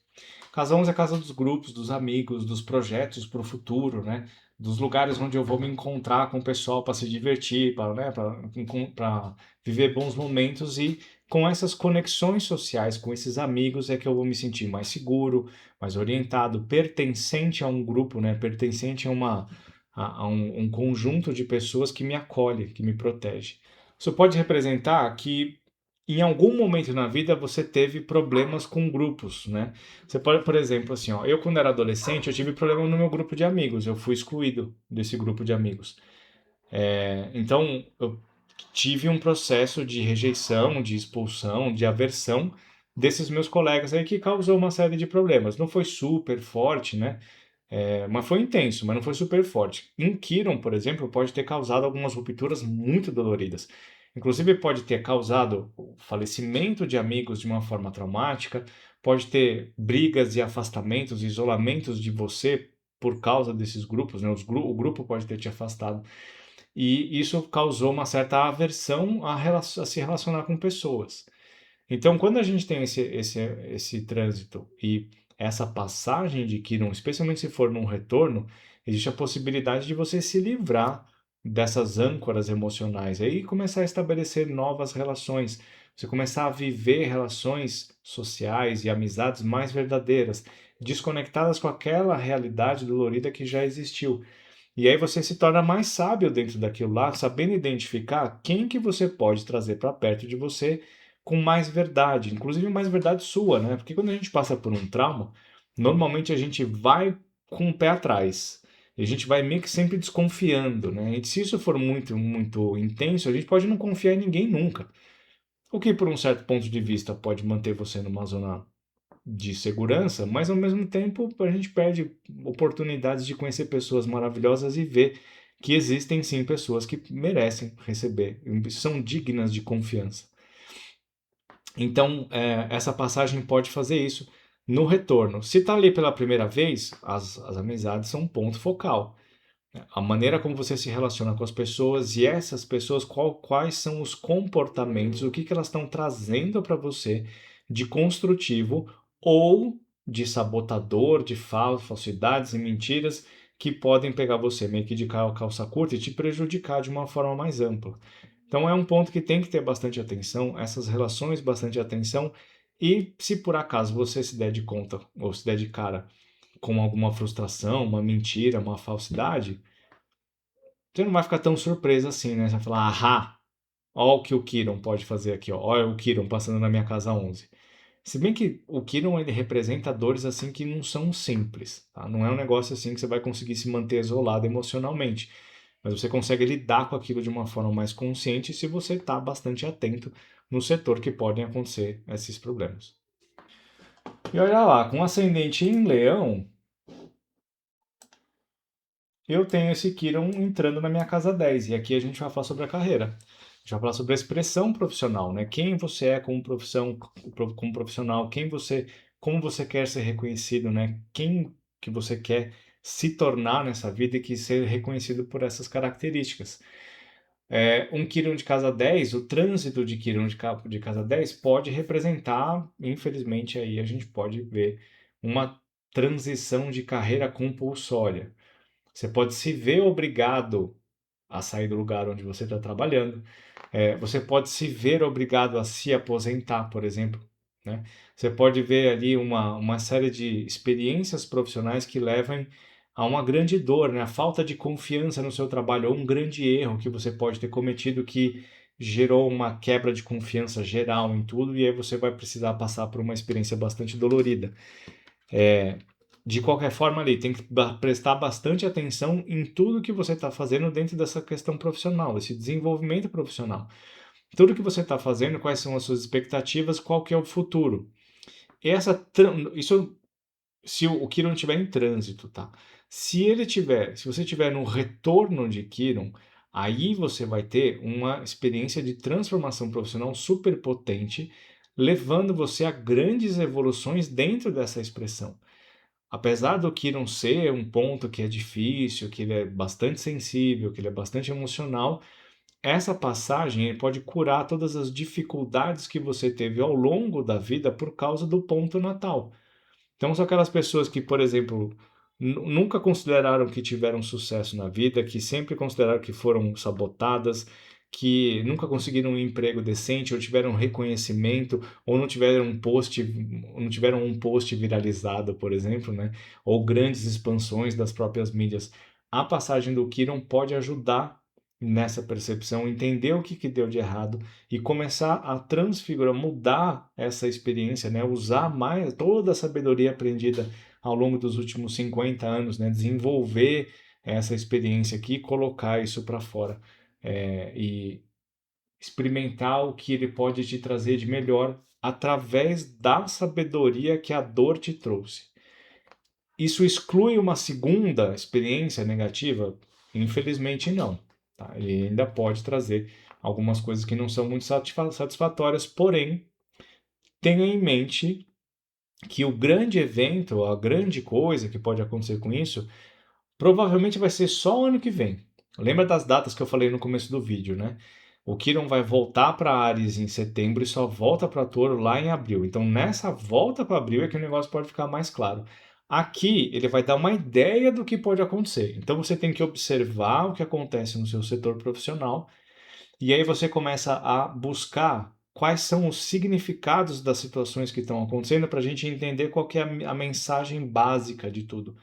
[SPEAKER 1] Casa 11 é a casa dos grupos, dos amigos, dos projetos para o futuro, né? Dos lugares onde eu vou me encontrar com o pessoal para se divertir, para, né? Para viver bons momentos e com essas conexões sociais, com esses amigos, é que eu vou me sentir mais seguro, mais orientado, pertencente a um grupo, né? Pertencente a um conjunto de pessoas que me acolhe, que me protege. Isso pode representar que em algum momento na vida você teve problemas com grupos, né? Você pode, por exemplo, assim, ó, eu quando era adolescente, eu tive problema no meu grupo de amigos, eu fui excluído desse grupo de amigos. Então, eu tive um processo de rejeição, de expulsão, de aversão desses meus colegas aí que causou uma série de problemas. Não foi super forte, né? Mas foi intenso, mas não foi super forte. Em Kiron, por exemplo, pode ter causado algumas rupturas muito doloridas. Inclusive, pode ter causado o falecimento de amigos de uma forma traumática, pode ter brigas e afastamentos, isolamentos de você por causa desses grupos, né? O grupo pode ter te afastado. E isso causou uma certa aversão a se relacionar com pessoas. Então, quando a gente tem esse trânsito e essa passagem de Quirón, especialmente se for num retorno, existe a possibilidade de você se livrar dessas âncoras emocionais aí e começar a estabelecer novas relações. Você começar a viver relações sociais e amizades mais verdadeiras, desconectadas com aquela realidade dolorida que já existiu. E aí você se torna mais sábio dentro daquilo lá, sabendo identificar quem que você pode trazer para perto de você com mais verdade, inclusive mais verdade sua, né? Porque quando a gente passa por um trauma, normalmente a gente vai com o pé atrás. E a gente vai meio que sempre desconfiando, né? E se isso for muito, muito intenso, a gente pode não confiar em ninguém nunca. O que, por um certo ponto de vista, pode manter você numa zona de segurança, mas ao mesmo tempo a gente perde oportunidades de conhecer pessoas maravilhosas e ver que existem sim pessoas que merecem receber, são dignas de confiança. Então, essa passagem pode fazer isso no retorno. Se está ali pela primeira vez, as amizades são um ponto focal. A maneira como você se relaciona com as pessoas e essas pessoas, quais são os comportamentos, o que, que elas estão trazendo para você de construtivo ou de sabotador, de falsidades e mentiras que podem pegar você meio que de calça curta e te prejudicar de uma forma mais ampla. Então é um ponto que tem que ter bastante atenção, essas relações bastante atenção, e se por acaso você se der de conta ou se der de cara com alguma frustração, uma mentira, uma falsidade, você não vai ficar tão surpreso assim, né? Você vai falar, ahá, ó o que o Kiron pode fazer aqui, ó. Olha o Kiron passando na minha casa 11. Se bem que o Kiron ele representa dores assim que não são simples, tá? Não é um negócio assim que você vai conseguir se manter isolado emocionalmente, mas você consegue lidar com aquilo de uma forma mais consciente se você está bastante atento no setor que podem acontecer esses problemas. E olha lá, com ascendente em Leão, eu tenho esse Kiron entrando na minha casa 10 e aqui a gente vai falar sobre a carreira. A gente vai falar sobre a expressão profissional, né? Quem você é como profissão, como profissional, como você quer ser reconhecido, né? Quem que você quer se tornar nessa vida e que ser reconhecido por essas características. Um Quirón de casa 10, o trânsito de Quirón de casa 10 pode representar, infelizmente aí a gente pode ver uma transição de carreira compulsória. Você pode se ver obrigado a sair do lugar onde você está trabalhando. Você pode se ver obrigado a se aposentar, por exemplo. Né? Você pode ver ali uma série de experiências profissionais que levam a uma grande dor, né? A falta de confiança no seu trabalho, ou um grande erro que você pode ter cometido que gerou uma quebra de confiança geral em tudo, e aí você vai precisar passar por uma experiência bastante dolorida. De qualquer forma, ali tem que prestar bastante atenção em tudo que você está fazendo dentro dessa questão profissional, desse desenvolvimento profissional. Tudo que você está fazendo, quais são as suas expectativas, qual que é o futuro. Isso se o Kiron estiver em trânsito, tá? Se você estiver no retorno de Kiron, aí você vai ter uma experiência de transformação profissional super potente, levando você a grandes evoluções dentro dessa expressão. Apesar do Kiron ser um ponto que é difícil, que ele é bastante sensível, que ele é bastante emocional, essa passagem ele pode curar todas as dificuldades que você teve ao longo da vida por causa do ponto natal. Então, são aquelas pessoas que, por exemplo, nunca consideraram que tiveram sucesso na vida, que sempre consideraram que foram sabotadas, que nunca conseguiram um emprego decente, ou tiveram reconhecimento, ou não tiveram um post viralizado, por exemplo, né? Ou grandes expansões das próprias mídias. A passagem do Kiron pode ajudar nessa percepção, entender o que deu de errado e começar a transfigurar, mudar essa experiência, né? Usar mais toda a sabedoria aprendida ao longo dos últimos 50 anos, né? Desenvolver essa experiência aqui, colocar isso para fora e experimentar o que ele pode te trazer de melhor através da sabedoria que a dor te trouxe. Isso exclui uma segunda experiência negativa? Infelizmente não. Tá? Ele ainda pode trazer algumas coisas que não são muito satisfatórias, porém, tenha em mente que o grande evento, a grande coisa que pode acontecer com isso, provavelmente vai ser só o ano que vem. Lembra das datas que eu falei no começo do vídeo, né? O Quirón vai voltar para Áries em setembro e só volta para Touro lá em abril. Então, nessa volta para abril é que o negócio pode ficar mais claro. Aqui, ele vai dar uma ideia do que pode acontecer. Então, você tem que observar o que acontece no seu setor profissional e aí você começa a buscar quais são os significados das situações que estão acontecendo para a gente entender qual que é a mensagem básica de tudo.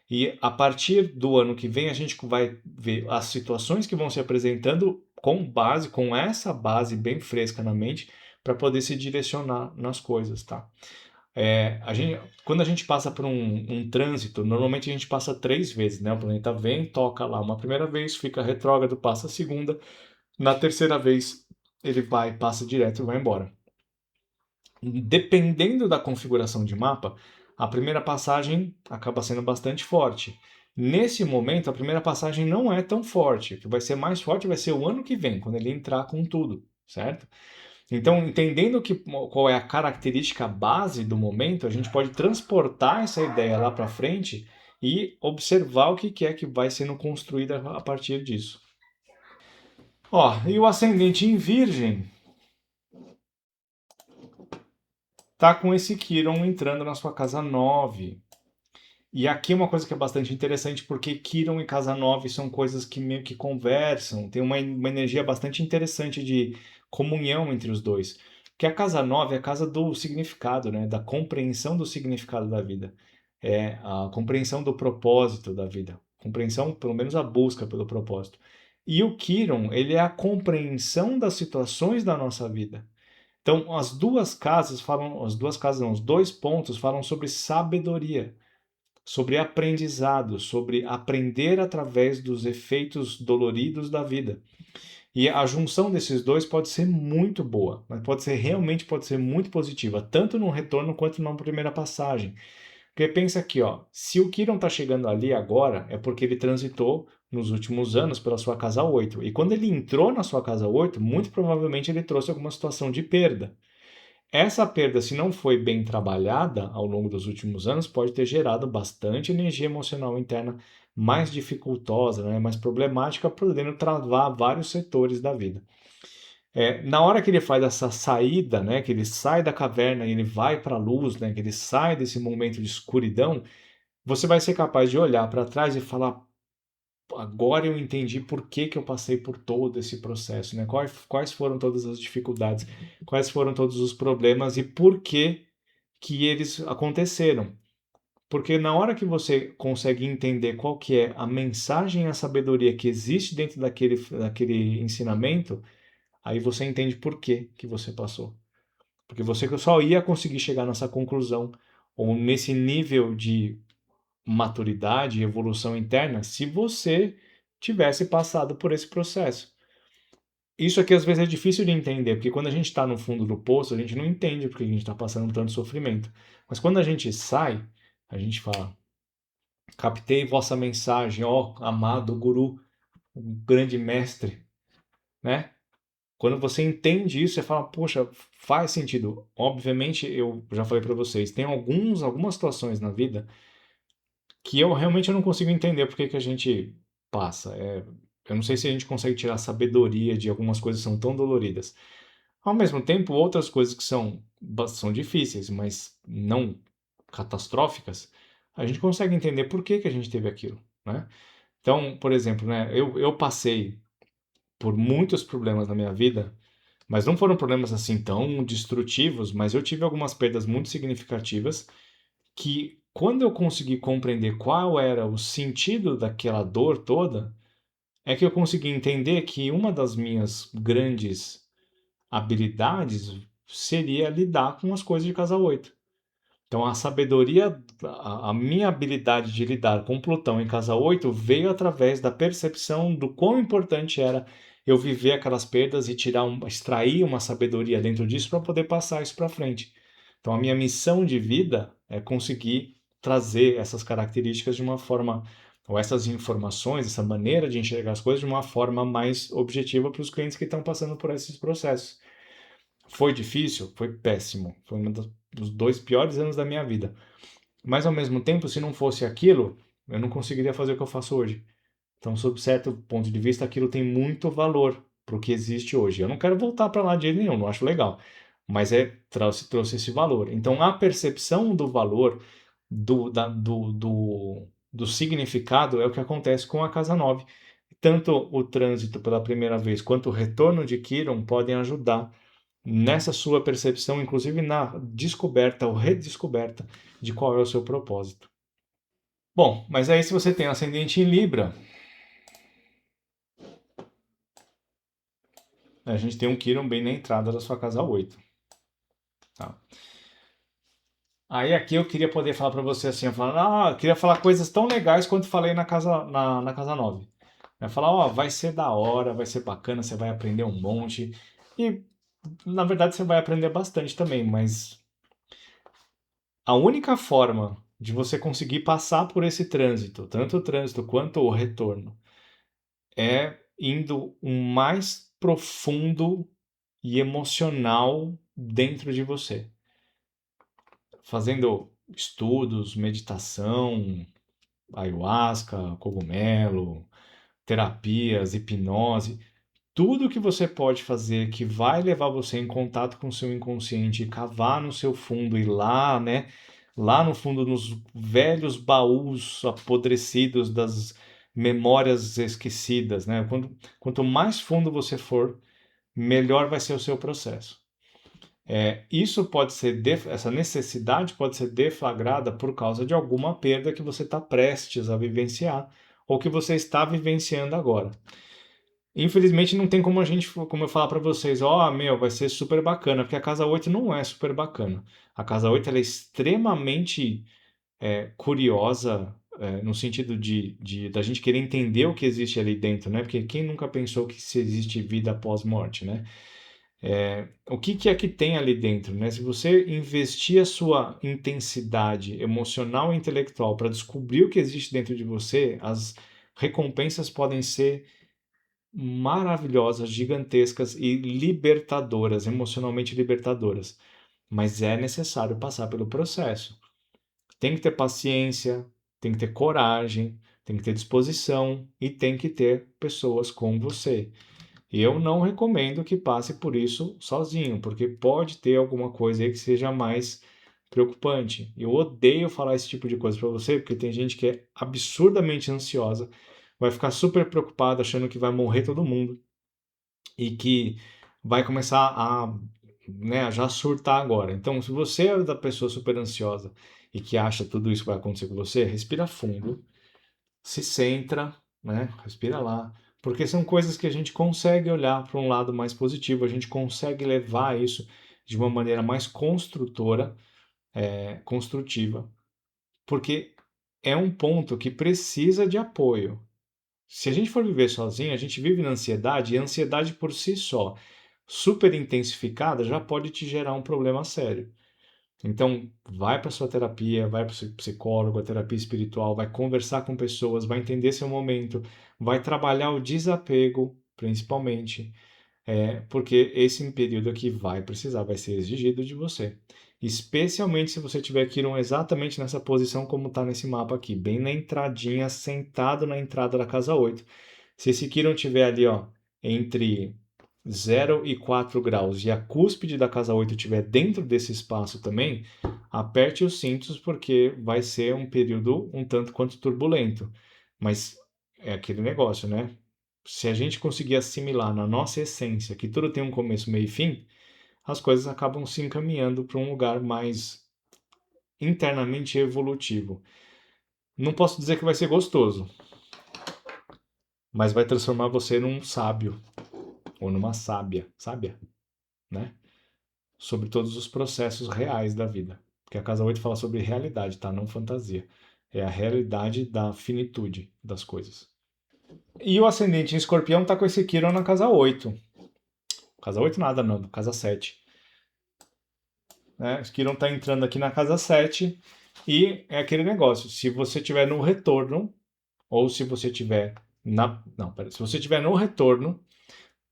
[SPEAKER 1] E a partir do ano que vem, a gente vai ver as situações que vão se apresentando com essa base bem fresca na mente, para poder se direcionar nas coisas, tá? Quando a gente passa por um trânsito, normalmente a gente passa 3 vezes, né? O planeta vem, toca lá uma primeira vez, fica retrógrado, passa a segunda, na terceira vez ele vai, passa direto e vai embora. Dependendo da configuração de mapa, a primeira passagem acaba sendo bastante forte. Nesse momento, a primeira passagem não é tão forte. O que vai ser mais forte vai ser o ano que vem, quando ele entrar com tudo, certo? Então, entendendo qual é a característica base do momento, a gente pode transportar essa ideia lá para frente e observar o que é que vai sendo construído a partir disso. Ó, e o ascendente em Virgem tá com esse Quirón entrando na sua casa 9. E aqui uma coisa que é bastante interessante, porque Quirón e casa 9 são coisas que meio que conversam, tem uma energia bastante interessante de comunhão entre os dois. Porque a casa 9 é a casa do significado, né? Da compreensão do significado da vida. É a compreensão do propósito da vida. Compreensão, pelo menos a busca pelo propósito. E o Quirón, ele é a compreensão das situações da nossa vida. Então, as duas casas falam, as duas casas não, os dois pontos falam sobre sabedoria, sobre aprendizado, sobre aprender através dos efeitos doloridos da vida. E a junção desses dois pode ser muito boa, mas pode ser muito positiva, tanto no retorno quanto na primeira passagem. Porque pensa aqui, ó, se o Quirón está chegando ali agora, é porque ele transitou nos últimos anos pela sua casa 8. E quando ele entrou na sua casa 8, muito provavelmente ele trouxe alguma situação de perda. Essa perda, se não foi bem trabalhada ao longo dos últimos anos, pode ter gerado bastante energia emocional interna mais dificultosa, né, mais problemática, podendo travar vários setores da vida. Na hora que ele faz essa saída, né, que ele sai da caverna e ele vai para a luz, né, que ele sai desse momento de escuridão, você vai ser capaz de olhar para trás e falar: agora eu entendi por que que eu passei por todo esse processo, né? Quais foram todas as dificuldades, quais foram todos os problemas e por que eles aconteceram. Porque na hora que você consegue entender qual que é a mensagem e a sabedoria que existe dentro daquele ensinamento, aí você entende por que você passou. Porque você só ia conseguir chegar nessa conclusão ou nesse nível de maturidade e evolução interna se você tivesse passado por esse processo. Isso aqui às vezes é difícil de entender, porque quando a gente está no fundo do poço, a gente não entende porque a gente está passando tanto sofrimento. Mas quando a gente sai, a gente fala: captei vossa mensagem, ó amado guru, o grande mestre, né? Quando você entende isso, você fala: poxa, faz sentido. Obviamente, eu já falei para vocês, tem algumas situações na vida que eu realmente não consigo entender porque que a gente passa. Eu não sei se a gente consegue tirar sabedoria de algumas coisas que são tão doloridas. Ao mesmo tempo, outras coisas que são difíceis, mas não catastróficas, a gente consegue entender por que a gente teve aquilo, né? Então, por exemplo, né, eu passei por muitos problemas na minha vida, mas não foram problemas assim tão destrutivos, mas eu tive algumas perdas muito significativas que quando eu consegui compreender qual era o sentido daquela dor toda, é que eu consegui entender que uma das minhas grandes habilidades seria lidar com as coisas de casa 8. Então, a sabedoria, a minha habilidade de lidar com Plutão em casa 8 veio através da percepção do quão importante era eu viver aquelas perdas e extrair uma sabedoria dentro disso para poder passar isso para frente. Então, a minha missão de vida é conseguir trazer essas características de uma forma, ou essas informações, essa maneira de enxergar as coisas de uma forma mais objetiva para os clientes que estão passando por esses processos. Foi difícil? Foi péssimo. Foi um dos 2 piores anos da minha vida. Mas ao mesmo tempo, se não fosse aquilo, eu não conseguiria fazer o que eu faço hoje. Então, sob certo ponto de vista, aquilo tem muito valor para o que existe hoje. Eu não quero voltar para lá de jeito nenhum, não acho legal. Mas trouxe esse valor. Então, a percepção do valor, do significado, é o que acontece com a Casa 9. Tanto o trânsito pela primeira vez quanto o retorno de Quiron podem ajudar nessa sua percepção, inclusive na descoberta ou redescoberta de qual é o seu propósito. Bom, mas aí se você tem ascendente em Libra, a gente tem um Quiron bem na entrada da sua casa 8. Tá? Aí aqui eu queria poder falar para você assim, eu queria falar coisas tão legais quanto falei na casa 9. Vai falar, ó, vai ser da hora, vai ser bacana, você vai aprender um monte. E na verdade você vai aprender bastante também, mas a única forma de você conseguir passar por esse trânsito, tanto o trânsito quanto o retorno, é indo o mais profundo e emocional dentro de você. Fazendo estudos, meditação, ayahuasca, cogumelo, terapias, hipnose, tudo que você pode fazer que vai levar você em contato com o seu inconsciente, cavar no seu fundo e lá, né, lá no fundo, nos velhos baús apodrecidos das memórias esquecidas, né? Quanto mais fundo você for, melhor vai ser o seu processo. Isso pode ser, essa necessidade pode ser deflagrada por causa de alguma perda que você está prestes a vivenciar ou que você está vivenciando agora. Infelizmente não tem como eu falar para vocês, meu, vai ser super bacana, porque a casa 8 não é super bacana. A casa 8 ela é extremamente curiosa, no sentido da gente querer entender o que existe ali dentro, né? Porque quem nunca pensou que se existe vida após morte, né? O que é que tem ali dentro, né? Se você investir a sua intensidade emocional e intelectual para descobrir o que existe dentro de você, as recompensas podem ser maravilhosas, gigantescas e libertadoras, emocionalmente libertadoras. Mas é necessário passar pelo processo. Tem que ter paciência, tem que ter coragem, tem que ter disposição e tem que ter pessoas com você. Eu não recomendo que passe por isso sozinho, porque pode ter alguma coisa aí que seja mais preocupante. Eu odeio falar esse tipo de coisa para você, porque tem gente que é absurdamente ansiosa, vai ficar super preocupada achando que vai morrer todo mundo e que vai começar né, já surtar agora. Então, se você é da pessoa super ansiosa e que acha tudo isso vai acontecer com você, respira fundo, se centra, né? Respira lá, porque são coisas que a gente consegue olhar para um lado mais positivo, a gente consegue levar isso de uma maneira mais construtora, construtiva, porque é um ponto que precisa de apoio. Se a gente for viver sozinho, a gente vive na ansiedade, e a ansiedade por si só, super intensificada, já pode te gerar um problema sério. Então, vai para sua terapia, vai para o psicólogo, a terapia espiritual, vai conversar com pessoas, vai entender seu momento, vai trabalhar o desapego, principalmente, porque esse período aqui vai ser exigido de você. Especialmente se você tiver que ir exatamente nessa posição como está nesse mapa aqui, bem na entradinha, sentado na entrada da casa 8. Se esse Quirón tiver ali, ó, entre 0 e 4 graus e a cúspide da casa 8 estiver dentro desse espaço também, aperte os cintos porque vai ser um período um tanto quanto turbulento. Mas é aquele negócio, né? Se a gente conseguir assimilar na nossa essência que tudo tem um começo, meio e fim, as coisas acabam se encaminhando para um lugar mais internamente evolutivo. Não posso dizer que vai ser gostoso, mas vai transformar você num sábio ou numa sábia, né? Sobre todos os processos reais da vida. Porque a casa 8 fala sobre realidade, tá? Não fantasia. É a realidade da finitude das coisas. E o ascendente em escorpião tá com esse Quiron na casa 8. Casa 8 nada, não. Casa 7. Né? O Quiron tá entrando aqui na casa 7 e é aquele negócio. Se você tiver no retorno, ou se você tiver na... Não, pera. Se você tiver no retorno,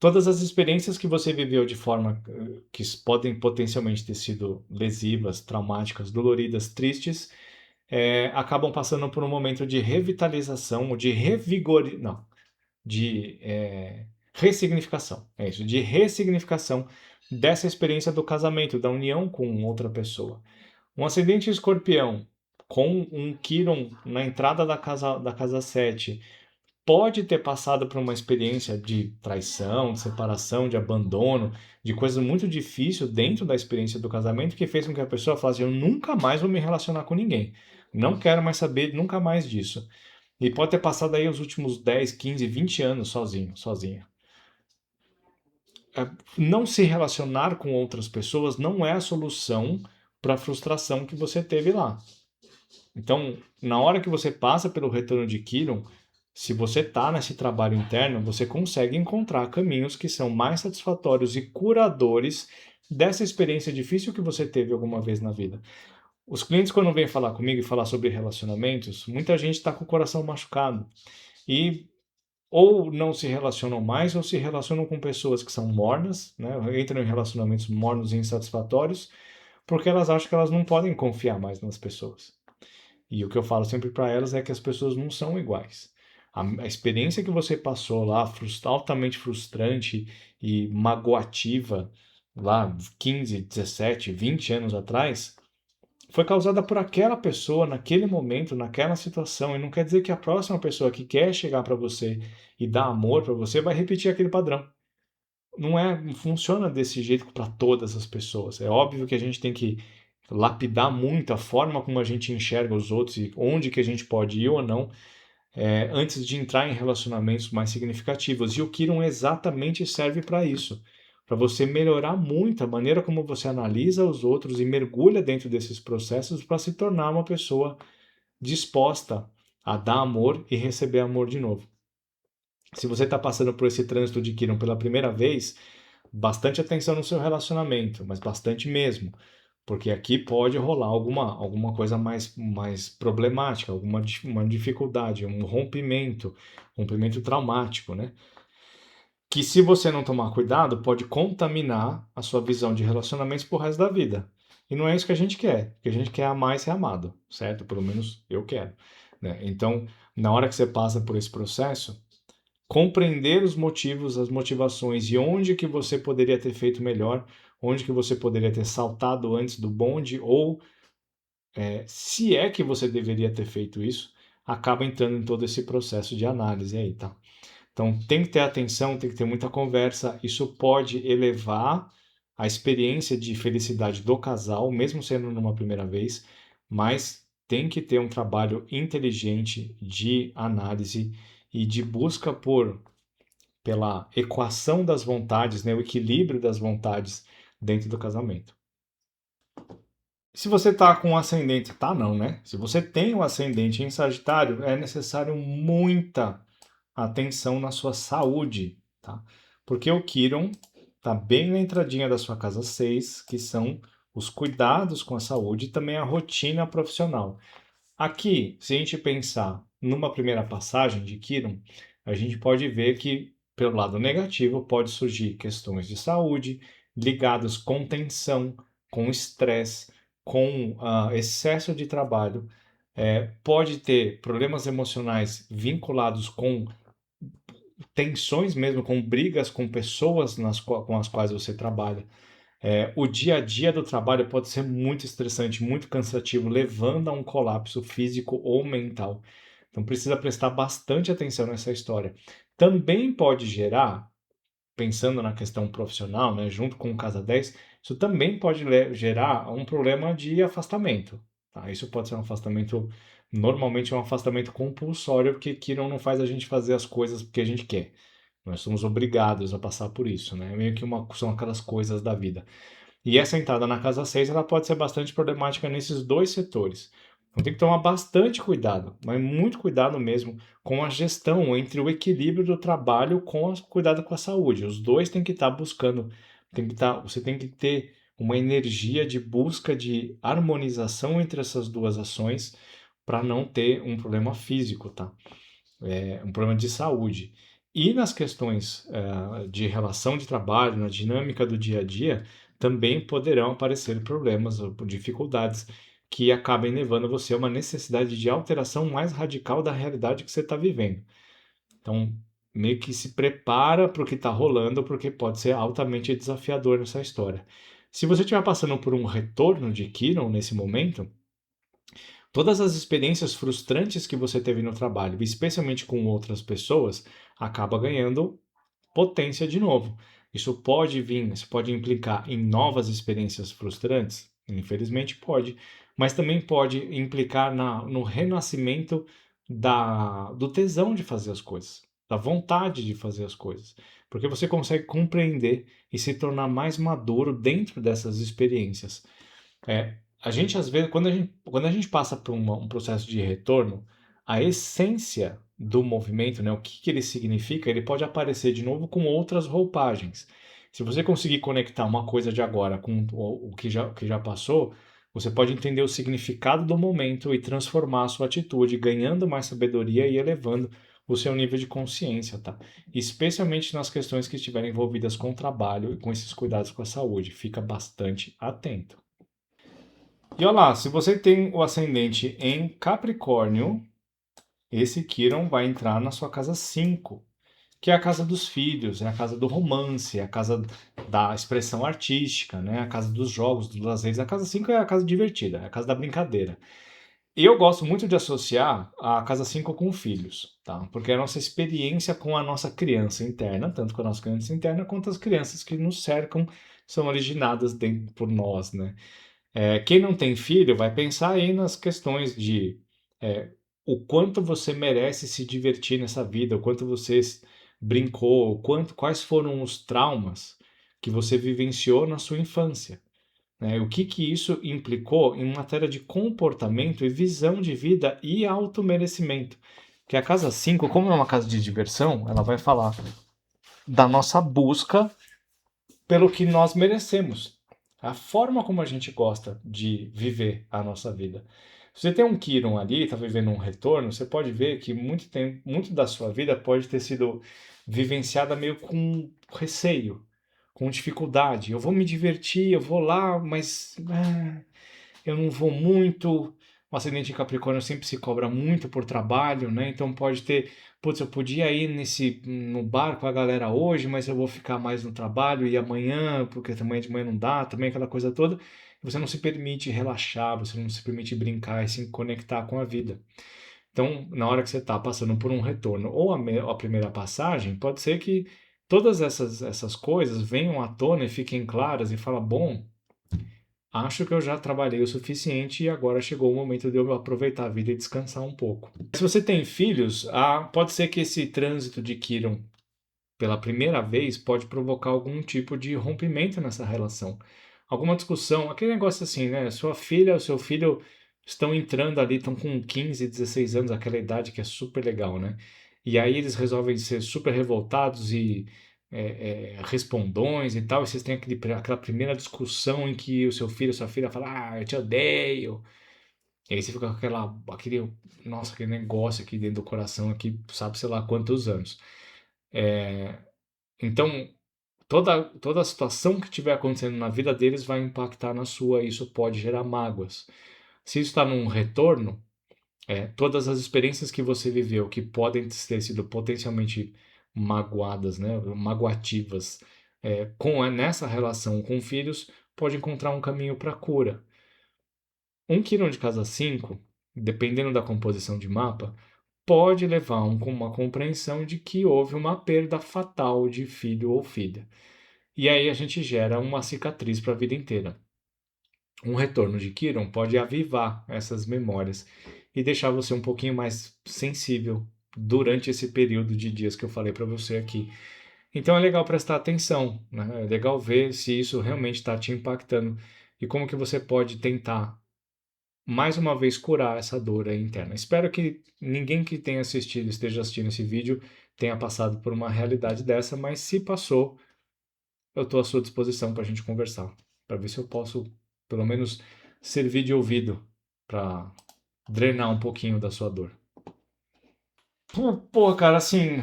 [SPEAKER 1] todas as experiências que você viveu de forma que podem potencialmente ter sido lesivas, traumáticas, doloridas, tristes, acabam passando por um momento de revitalização, ou de não, de ressignificação. É isso, de ressignificação dessa experiência do casamento, da união com outra pessoa. Um ascendente escorpião com um Quiron na entrada da casa 7 pode ter passado por uma experiência de traição, de separação, de abandono, de coisas muito difíceis dentro da experiência do casamento que fez com que a pessoa falasse: eu nunca mais vou me relacionar com ninguém. Não quero mais saber nunca mais disso. E pode ter passado aí os últimos 10, 15, 20 anos sozinho, sozinha. Não se relacionar com outras pessoas não é a solução para a frustração que você teve lá. Então, na hora que você passa pelo retorno de Quiron, se você está nesse trabalho interno, você consegue encontrar caminhos que são mais satisfatórios e curadores dessa experiência difícil que você teve alguma vez na vida. Os clientes, quando vêm falar comigo e falar sobre relacionamentos, muita gente está com o coração machucado. E ou não se relacionam mais, ou se relacionam com pessoas que são mornas, né? Entram em relacionamentos mornos e insatisfatórios, porque elas acham que elas não podem confiar mais nas pessoas. E o que eu falo sempre para elas é que as pessoas não são iguais. A experiência que você passou lá, altamente frustrante e magoativa, lá 15, 17, 20 anos atrás, foi causada por aquela pessoa, naquele momento, naquela situação. E não quer dizer que a próxima pessoa que quer chegar para você e dar amor para você vai repetir aquele padrão. Não funciona desse jeito para todas as pessoas. É óbvio que a gente tem que lapidar muito a forma como a gente enxerga os outros e onde que a gente pode ir ou não, antes de entrar em relacionamentos mais significativos. E o Kiron exatamente serve para isso, para você melhorar muito a maneira como você analisa os outros e mergulha dentro desses processos para se tornar uma pessoa disposta a dar amor e receber amor de novo. Se você está passando por esse trânsito de Kiron pela primeira vez, bastante atenção no seu relacionamento, mas bastante mesmo, porque aqui pode rolar alguma coisa mais problemática, uma dificuldade, um rompimento traumático, né? Que se você não tomar cuidado, pode contaminar a sua visão de relacionamentos pro resto da vida. E não é isso que a gente quer. O que a gente quer é amar e ser amado, certo? Pelo menos eu quero, né? Então, na hora que você passa por esse processo, compreender os motivos, as motivações e onde que você poderia ter feito melhor, onde que você poderia ter saltado antes do bonde ou se é que você deveria ter feito isso, acaba entrando em todo esse processo de análise aí, tá? Então tem que ter atenção, tem que ter muita conversa. Isso pode elevar a experiência de felicidade do casal, mesmo sendo numa primeira vez, mas tem que ter um trabalho inteligente de análise e de busca pela equação das vontades, né, o equilíbrio das vontades dentro do casamento. Se você está com um ascendente, tá não, né? Se você tem um ascendente em Sagitário, é necessário muita atenção na sua saúde, tá? Porque o Quiron tá bem na entradinha da sua casa 6, que são os cuidados com a saúde e também a rotina profissional. Aqui, se a gente pensar numa primeira passagem de Quiron, a gente pode ver que, pelo lado negativo, pode surgir questões de saúde ligadas com tensão, com estresse, com excesso de trabalho. Pode ter problemas emocionais vinculados com tensões mesmo, com brigas com pessoas com as quais você trabalha. O dia a dia do trabalho pode ser muito estressante, muito cansativo, levando a um colapso físico ou mental. Então precisa prestar bastante atenção nessa história. Também pode gerar, pensando na questão profissional, né, junto com o Casa 10, isso também pode gerar um problema de afastamento. Tá? Isso pode ser um afastamento, normalmente é um afastamento compulsório, porque Kiron não faz a gente fazer as coisas porque a gente quer. Nós somos obrigados a passar por isso, né? Meio que são aquelas coisas da vida. E essa entrada na casa 6 ela pode ser bastante problemática nesses dois setores. Então tem que tomar bastante cuidado, mas muito cuidado mesmo com a gestão entre o equilíbrio do trabalho com o cuidado com a saúde. Os dois têm que estar buscando, você tem que ter uma energia de busca de harmonização entre essas duas ações para não ter um problema físico, tá? Um problema de saúde. E nas questões de relação de trabalho, na dinâmica do dia a dia, também poderão aparecer problemas ou dificuldades que acabem levando você a uma necessidade de alteração mais radical da realidade que você está vivendo. Então, meio que se prepara para o que está rolando, porque pode ser altamente desafiador nessa história. Se você estiver passando por um retorno de Kiron nesse momento, todas as experiências frustrantes que você teve no trabalho, especialmente com outras pessoas, acaba ganhando potência de novo. Isso pode implicar em novas experiências frustrantes? Infelizmente pode, mas também pode implicar no renascimento do tesão de fazer as coisas, da vontade de fazer as coisas, porque você consegue compreender e se tornar mais maduro dentro dessas experiências. A gente, às vezes, quando a gente passa por um processo de retorno, a essência do movimento, né, o que, que ele significa, ele pode aparecer de novo com outras roupagens. Se você conseguir conectar uma coisa de agora com o que já passou, você pode entender o significado do momento e transformar a sua atitude, ganhando mais sabedoria e elevando o seu nível de consciência, tá? Especialmente nas questões que estiverem envolvidas com o trabalho e com esses cuidados com a saúde. Fica bastante atento. E olha lá, se você tem o ascendente em Capricórnio, esse Quirón vai entrar na sua casa 5, que é a casa dos filhos, é a casa do romance, é a casa da expressão artística, né? A casa dos jogos, dos lazeres. A casa 5 é a casa divertida, é a casa da brincadeira. E eu gosto muito de associar a casa 5 com filhos, tá? Porque é a nossa experiência com a nossa criança interna, tanto com a nossa criança interna quanto as crianças que nos cercam são originadas por nós, né? Quem não tem filho vai pensar aí nas questões de é, o quanto você merece se divertir nessa vida, o quanto você brincou, quais foram os traumas que você vivenciou na sua infância, né? O que que isso implicou em matéria de comportamento e visão de vida e automerecimento. Que a casa 5, como é uma casa de diversão, ela vai falar da nossa busca pelo que nós merecemos. A forma como a gente gosta de viver a nossa vida. Se você tem um Quirón ali, está vivendo um retorno, você pode ver que muito da sua vida pode ter sido vivenciada meio com receio, com dificuldade. Eu vou me divertir, eu vou lá, mas eu não vou muito. O ascendente em Capricórnio sempre se cobra muito por trabalho, né? Então pode ter, putz, eu podia ir no bar com a galera hoje, mas eu vou ficar mais no trabalho e amanhã, porque também de manhã não dá, também aquela coisa toda. Você não se permite relaxar, você não se permite brincar e se conectar com a vida. Então, na hora que você está passando por um retorno ou a primeira passagem, pode ser que todas essas coisas venham à tona e fiquem claras e fala, bom, acho que eu já trabalhei o suficiente e agora chegou o momento de eu aproveitar a vida e descansar um pouco. Se você tem filhos, pode ser que esse trânsito de Quirón pela primeira vez pode provocar algum tipo de rompimento nessa relação. Alguma discussão, aquele negócio assim, né? Sua filha ou seu filho estão entrando ali, estão com 15, 16 anos, aquela idade que é super legal, né? E aí eles resolvem ser super revoltados e respondões e tal, e vocês têm aquela primeira discussão em que o seu filho ou sua filha fala, eu te odeio. E aí você fica com nossa, aquele negócio aqui dentro do coração, aqui, sabe, sei lá quantos anos. Então, toda a situação que estiver acontecendo na vida deles vai impactar na sua, e isso pode gerar mágoas. Se isso está num retorno, todas as experiências que você viveu, que podem ter sido potencialmente magoadas, né, magoativas, nessa relação com filhos, pode encontrar um caminho para cura. Um Quirón de casa 5, dependendo da composição de mapa, pode levar a uma compreensão de que houve uma perda fatal de filho ou filha. E aí a gente gera uma cicatriz para a vida inteira. Um retorno de Quirón pode avivar essas memórias e deixar você um pouquinho mais sensível durante esse período de dias que eu falei para você aqui. Então é legal prestar atenção, né? É legal ver se isso realmente está te impactando e como que você pode tentar mais uma vez curar essa dor aí interna. Espero que ninguém que tenha assistido, esteja assistindo esse vídeo, tenha passado por uma realidade dessa, mas se passou, eu estou à sua disposição para a gente conversar, para ver se eu posso, pelo menos, servir de ouvido para drenar um pouquinho da sua dor. Pô, cara, assim,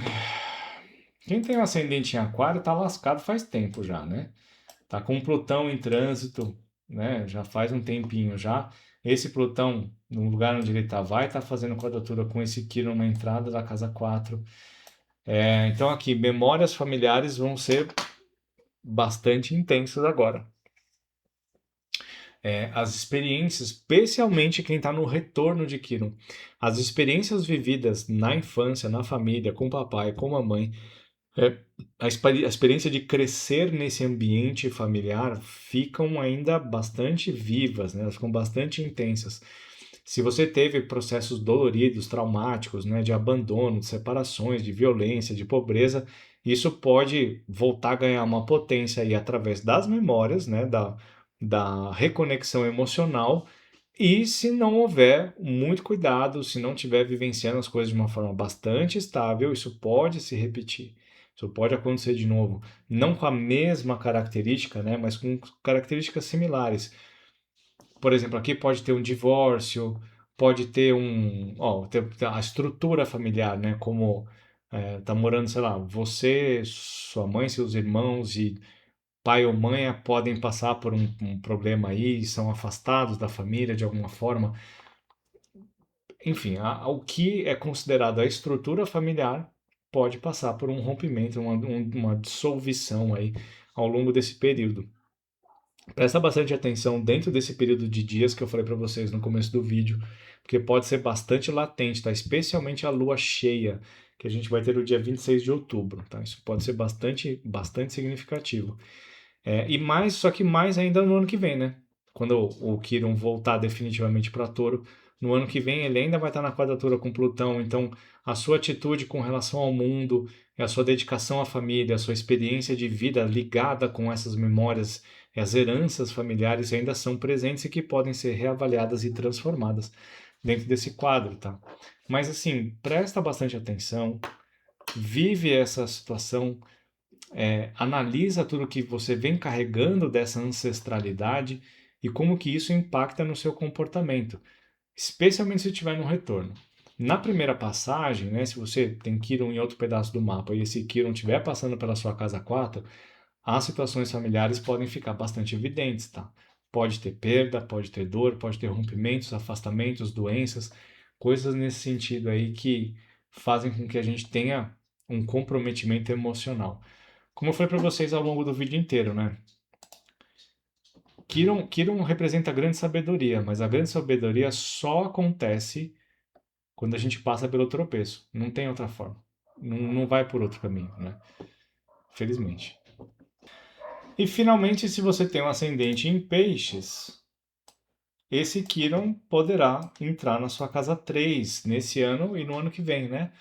[SPEAKER 1] quem tem um ascendente em aquário tá lascado faz tempo já, né? Tá com Plutão em trânsito, né? Já faz um tempinho já. Esse Plutão, no lugar onde ele tá, vai estar fazendo quadratura com esse Quirón na entrada da casa 4. Então aqui, memórias familiares vão ser bastante intensas agora. As experiências, especialmente quem está no retorno de Quirón, as experiências vividas na infância, na família, com o papai, com a mamãe, é, a experiência de crescer nesse ambiente familiar ficam ainda bastante vivas, né? Elas ficam bastante intensas. Se você teve processos doloridos, traumáticos, né, de abandono, de separações, de violência, de pobreza, isso pode voltar a ganhar uma potência aí através das memórias, né, da reconexão emocional. E se não houver muito cuidado, se não estiver vivenciando as coisas de uma forma bastante estável, isso pode se repetir. Isso pode acontecer de novo, não com a mesma característica, né, mas com características similares. Por exemplo, aqui pode ter um divórcio, pode ter ter a estrutura familiar, né, como tá morando, sei lá, você, sua mãe, seus irmãos e pai ou mãe podem passar por um problema aí, são afastados da família de alguma forma. Enfim, o que é considerado a estrutura familiar pode passar por um rompimento, uma dissolução aí ao longo desse período. Presta bastante atenção dentro desse período de dias que eu falei para vocês no começo do vídeo, porque pode ser bastante latente, tá? Especialmente a lua cheia, que a gente vai ter no dia 26 de outubro, tá? Isso pode ser bastante significativo. Só que mais ainda no ano que vem, né? Quando o Quirón voltar definitivamente para Touro, no ano que vem ele ainda vai estar na quadratura com Plutão, então a sua atitude com relação ao mundo, a sua dedicação à família, a sua experiência de vida ligada com essas memórias, as heranças familiares ainda são presentes e que podem ser reavaliadas e transformadas dentro desse quadro, tá? Mas assim, presta bastante atenção, vive essa situação, analisa tudo que você vem carregando dessa ancestralidade e como que isso impacta no seu comportamento, especialmente se estiver no retorno. Na primeira passagem, né, se você tem Quirón em outro pedaço do mapa e esse Quirón estiver passando pela sua casa 4, as situações familiares podem ficar bastante evidentes, tá? Pode ter perda, pode ter dor, pode ter rompimentos, afastamentos, doenças, coisas nesse sentido aí que fazem com que a gente tenha um comprometimento emocional. Como eu falei para vocês ao longo do vídeo inteiro, né? Kiron representa a grande sabedoria, mas a grande sabedoria só acontece quando a gente passa pelo tropeço. Não tem outra forma. Não vai por outro caminho, né? Felizmente. E finalmente, se você tem um ascendente em peixes, esse Kiron poderá entrar na sua casa 3 nesse ano e no ano que vem, né?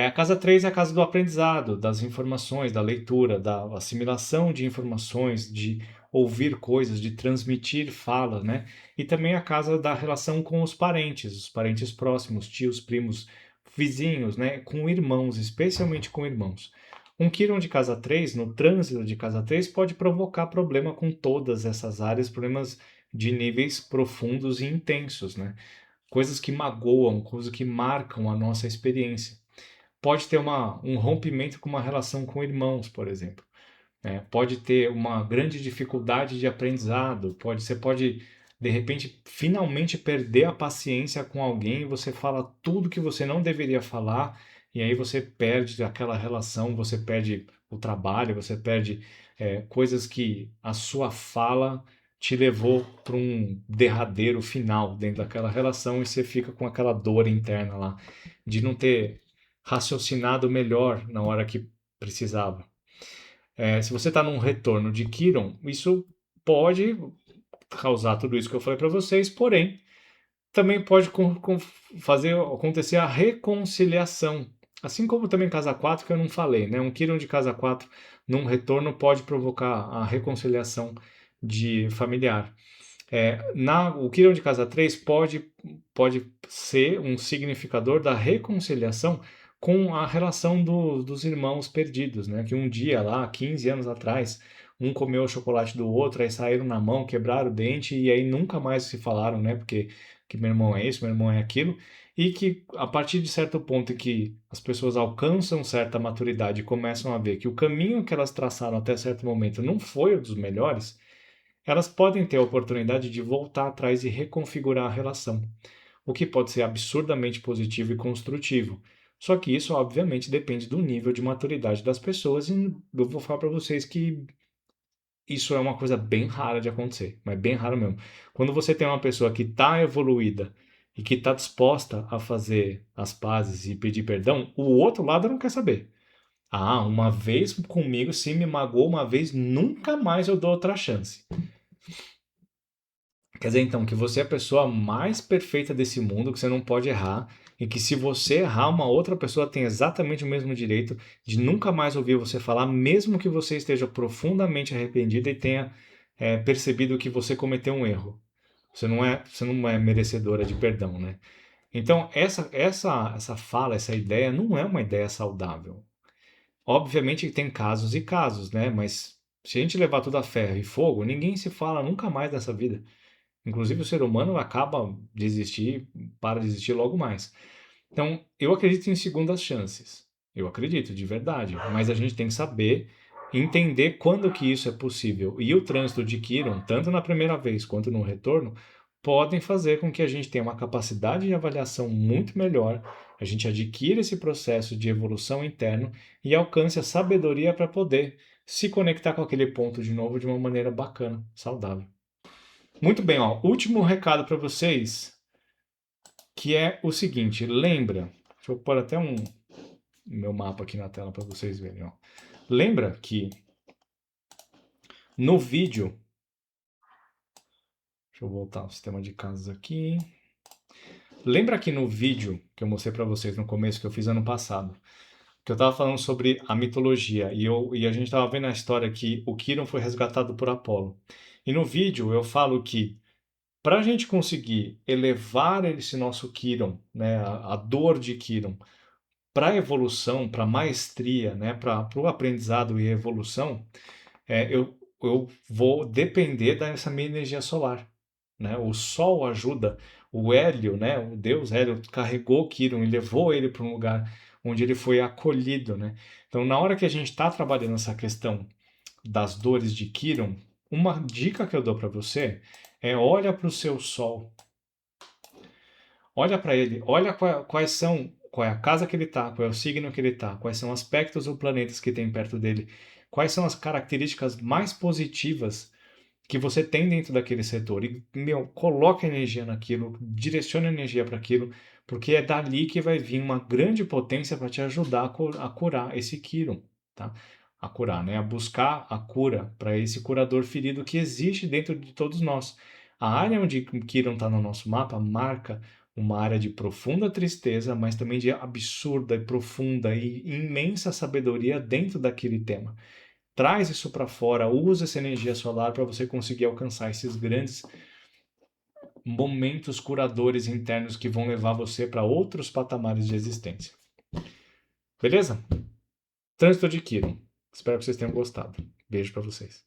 [SPEAKER 1] A casa 3 é a casa do aprendizado, das informações, da leitura, da assimilação de informações, de ouvir coisas, de transmitir fala, né? E também a casa da relação com os parentes próximos, tios, primos, vizinhos, né? Com irmãos, especialmente com irmãos. Um Quirón de casa 3, no trânsito de casa 3, pode provocar problema com todas essas áreas, problemas de níveis profundos e intensos, né? Coisas que magoam, coisas que marcam a nossa experiência. Pode ter um rompimento com uma relação com irmãos, por exemplo. Pode ter uma grande dificuldade de aprendizado. Você pode, de repente, finalmente perder a paciência com alguém e você fala tudo que você não deveria falar, e aí você perde aquela relação, você perde o trabalho, você perde coisas que a sua fala te levou para um derradeiro final dentro daquela relação e você fica com aquela dor interna lá de não ter raciocinado melhor na hora que precisava. Se você está num retorno de Quirón, isso pode causar tudo isso que eu falei para vocês, porém, também pode fazer acontecer a reconciliação Assim como também casa 4 que eu não falei, né? Um Quirón de casa 4 num retorno pode provocar a reconciliação de familiar. O Quirón de casa 3 pode ser um significador da reconciliação com a relação dos irmãos perdidos, né? Que um dia lá, 15 anos atrás, um comeu o chocolate do outro, aí saíram na mão, quebraram o dente e aí nunca mais se falaram, né? Porque que meu irmão é isso, meu irmão é aquilo, e que a partir de certo ponto em que as pessoas alcançam certa maturidade e começam a ver que o caminho que elas traçaram até certo momento não foi o dos melhores, elas podem ter a oportunidade de voltar atrás e reconfigurar a relação, o que pode ser absurdamente positivo e construtivo. Só que isso, obviamente, depende do nível de maturidade das pessoas, e eu vou falar para vocês que isso é uma coisa bem rara de acontecer, mas bem raro mesmo. Quando você tem uma pessoa que está evoluída e que está disposta a fazer as pazes e pedir perdão, o outro lado não quer saber. Ah, uma vez comigo, se me magoou uma vez, nunca mais eu dou outra chance. Quer dizer, então, que você é a pessoa mais perfeita desse mundo, que você não pode errar, e que se você errar, uma outra pessoa tem exatamente o mesmo direito de nunca mais ouvir você falar, mesmo que você esteja profundamente arrependido e tenha percebido que você cometeu um erro. Você não é merecedora de perdão, né? Então, essa fala, essa ideia não é uma ideia saudável. Obviamente que tem casos e casos, né? Mas se a gente levar tudo a ferro e fogo, ninguém se fala nunca mais nessa vida. Inclusive, o ser humano acaba de existir, para de existir logo mais. Então, eu acredito em segundas chances. Eu acredito, de verdade. Mas a gente tem que saber entender quando que isso é possível. E o trânsito de Quiron, tanto na primeira vez quanto no retorno, podem fazer com que a gente tenha uma capacidade de avaliação muito melhor, a gente adquira esse processo de evolução interno e alcance a sabedoria para poder se conectar com aquele ponto de novo de uma maneira bacana, saudável. Muito bem, ó. Último recado para vocês, que é o seguinte, lembra, deixa eu pôr até meu mapa aqui na tela para vocês verem, ó. Lembra que no vídeo, deixa eu voltar ao sistema de casas aqui. Lembra que no vídeo que eu mostrei para vocês no começo, que eu fiz ano passado, que eu estava falando sobre a mitologia e a gente estava vendo a história que o Quiron foi resgatado por Apolo. E no vídeo eu falo que para a gente conseguir elevar esse nosso Quiron, né, a dor de Quiron, para a evolução, para a maestria, né, para o aprendizado e evolução, eu vou depender dessa minha energia solar. Né? O Sol ajuda, o Hélio, né, o deus Hélio, carregou Quiron e levou ele para um lugar onde ele foi acolhido. Né? Então, na hora que a gente está trabalhando essa questão das dores de Quiron, uma dica que eu dou para você é olha para o seu Sol. Olha para ele, olha qual é a casa que ele está, qual é o signo que ele está, quais são aspectos ou planetas que tem perto dele, quais são as características mais positivas que você tem dentro daquele setor. E, meu, coloca energia naquilo, direciona energia para aquilo, porque é dali que vai vir uma grande potência para te ajudar a curar esse Quirón, tá? A curar, né? A buscar a cura para esse curador ferido que existe dentro de todos nós. A área onde Quirón está no nosso mapa marca uma área de profunda tristeza, mas também de absurda e profunda e imensa sabedoria dentro daquele tema. Traz isso para fora, usa essa energia solar para você conseguir alcançar esses grandes momentos curadores internos que vão levar você para outros patamares de existência. Beleza? Trânsito de Quirón. Espero que vocês tenham gostado. Beijo para vocês.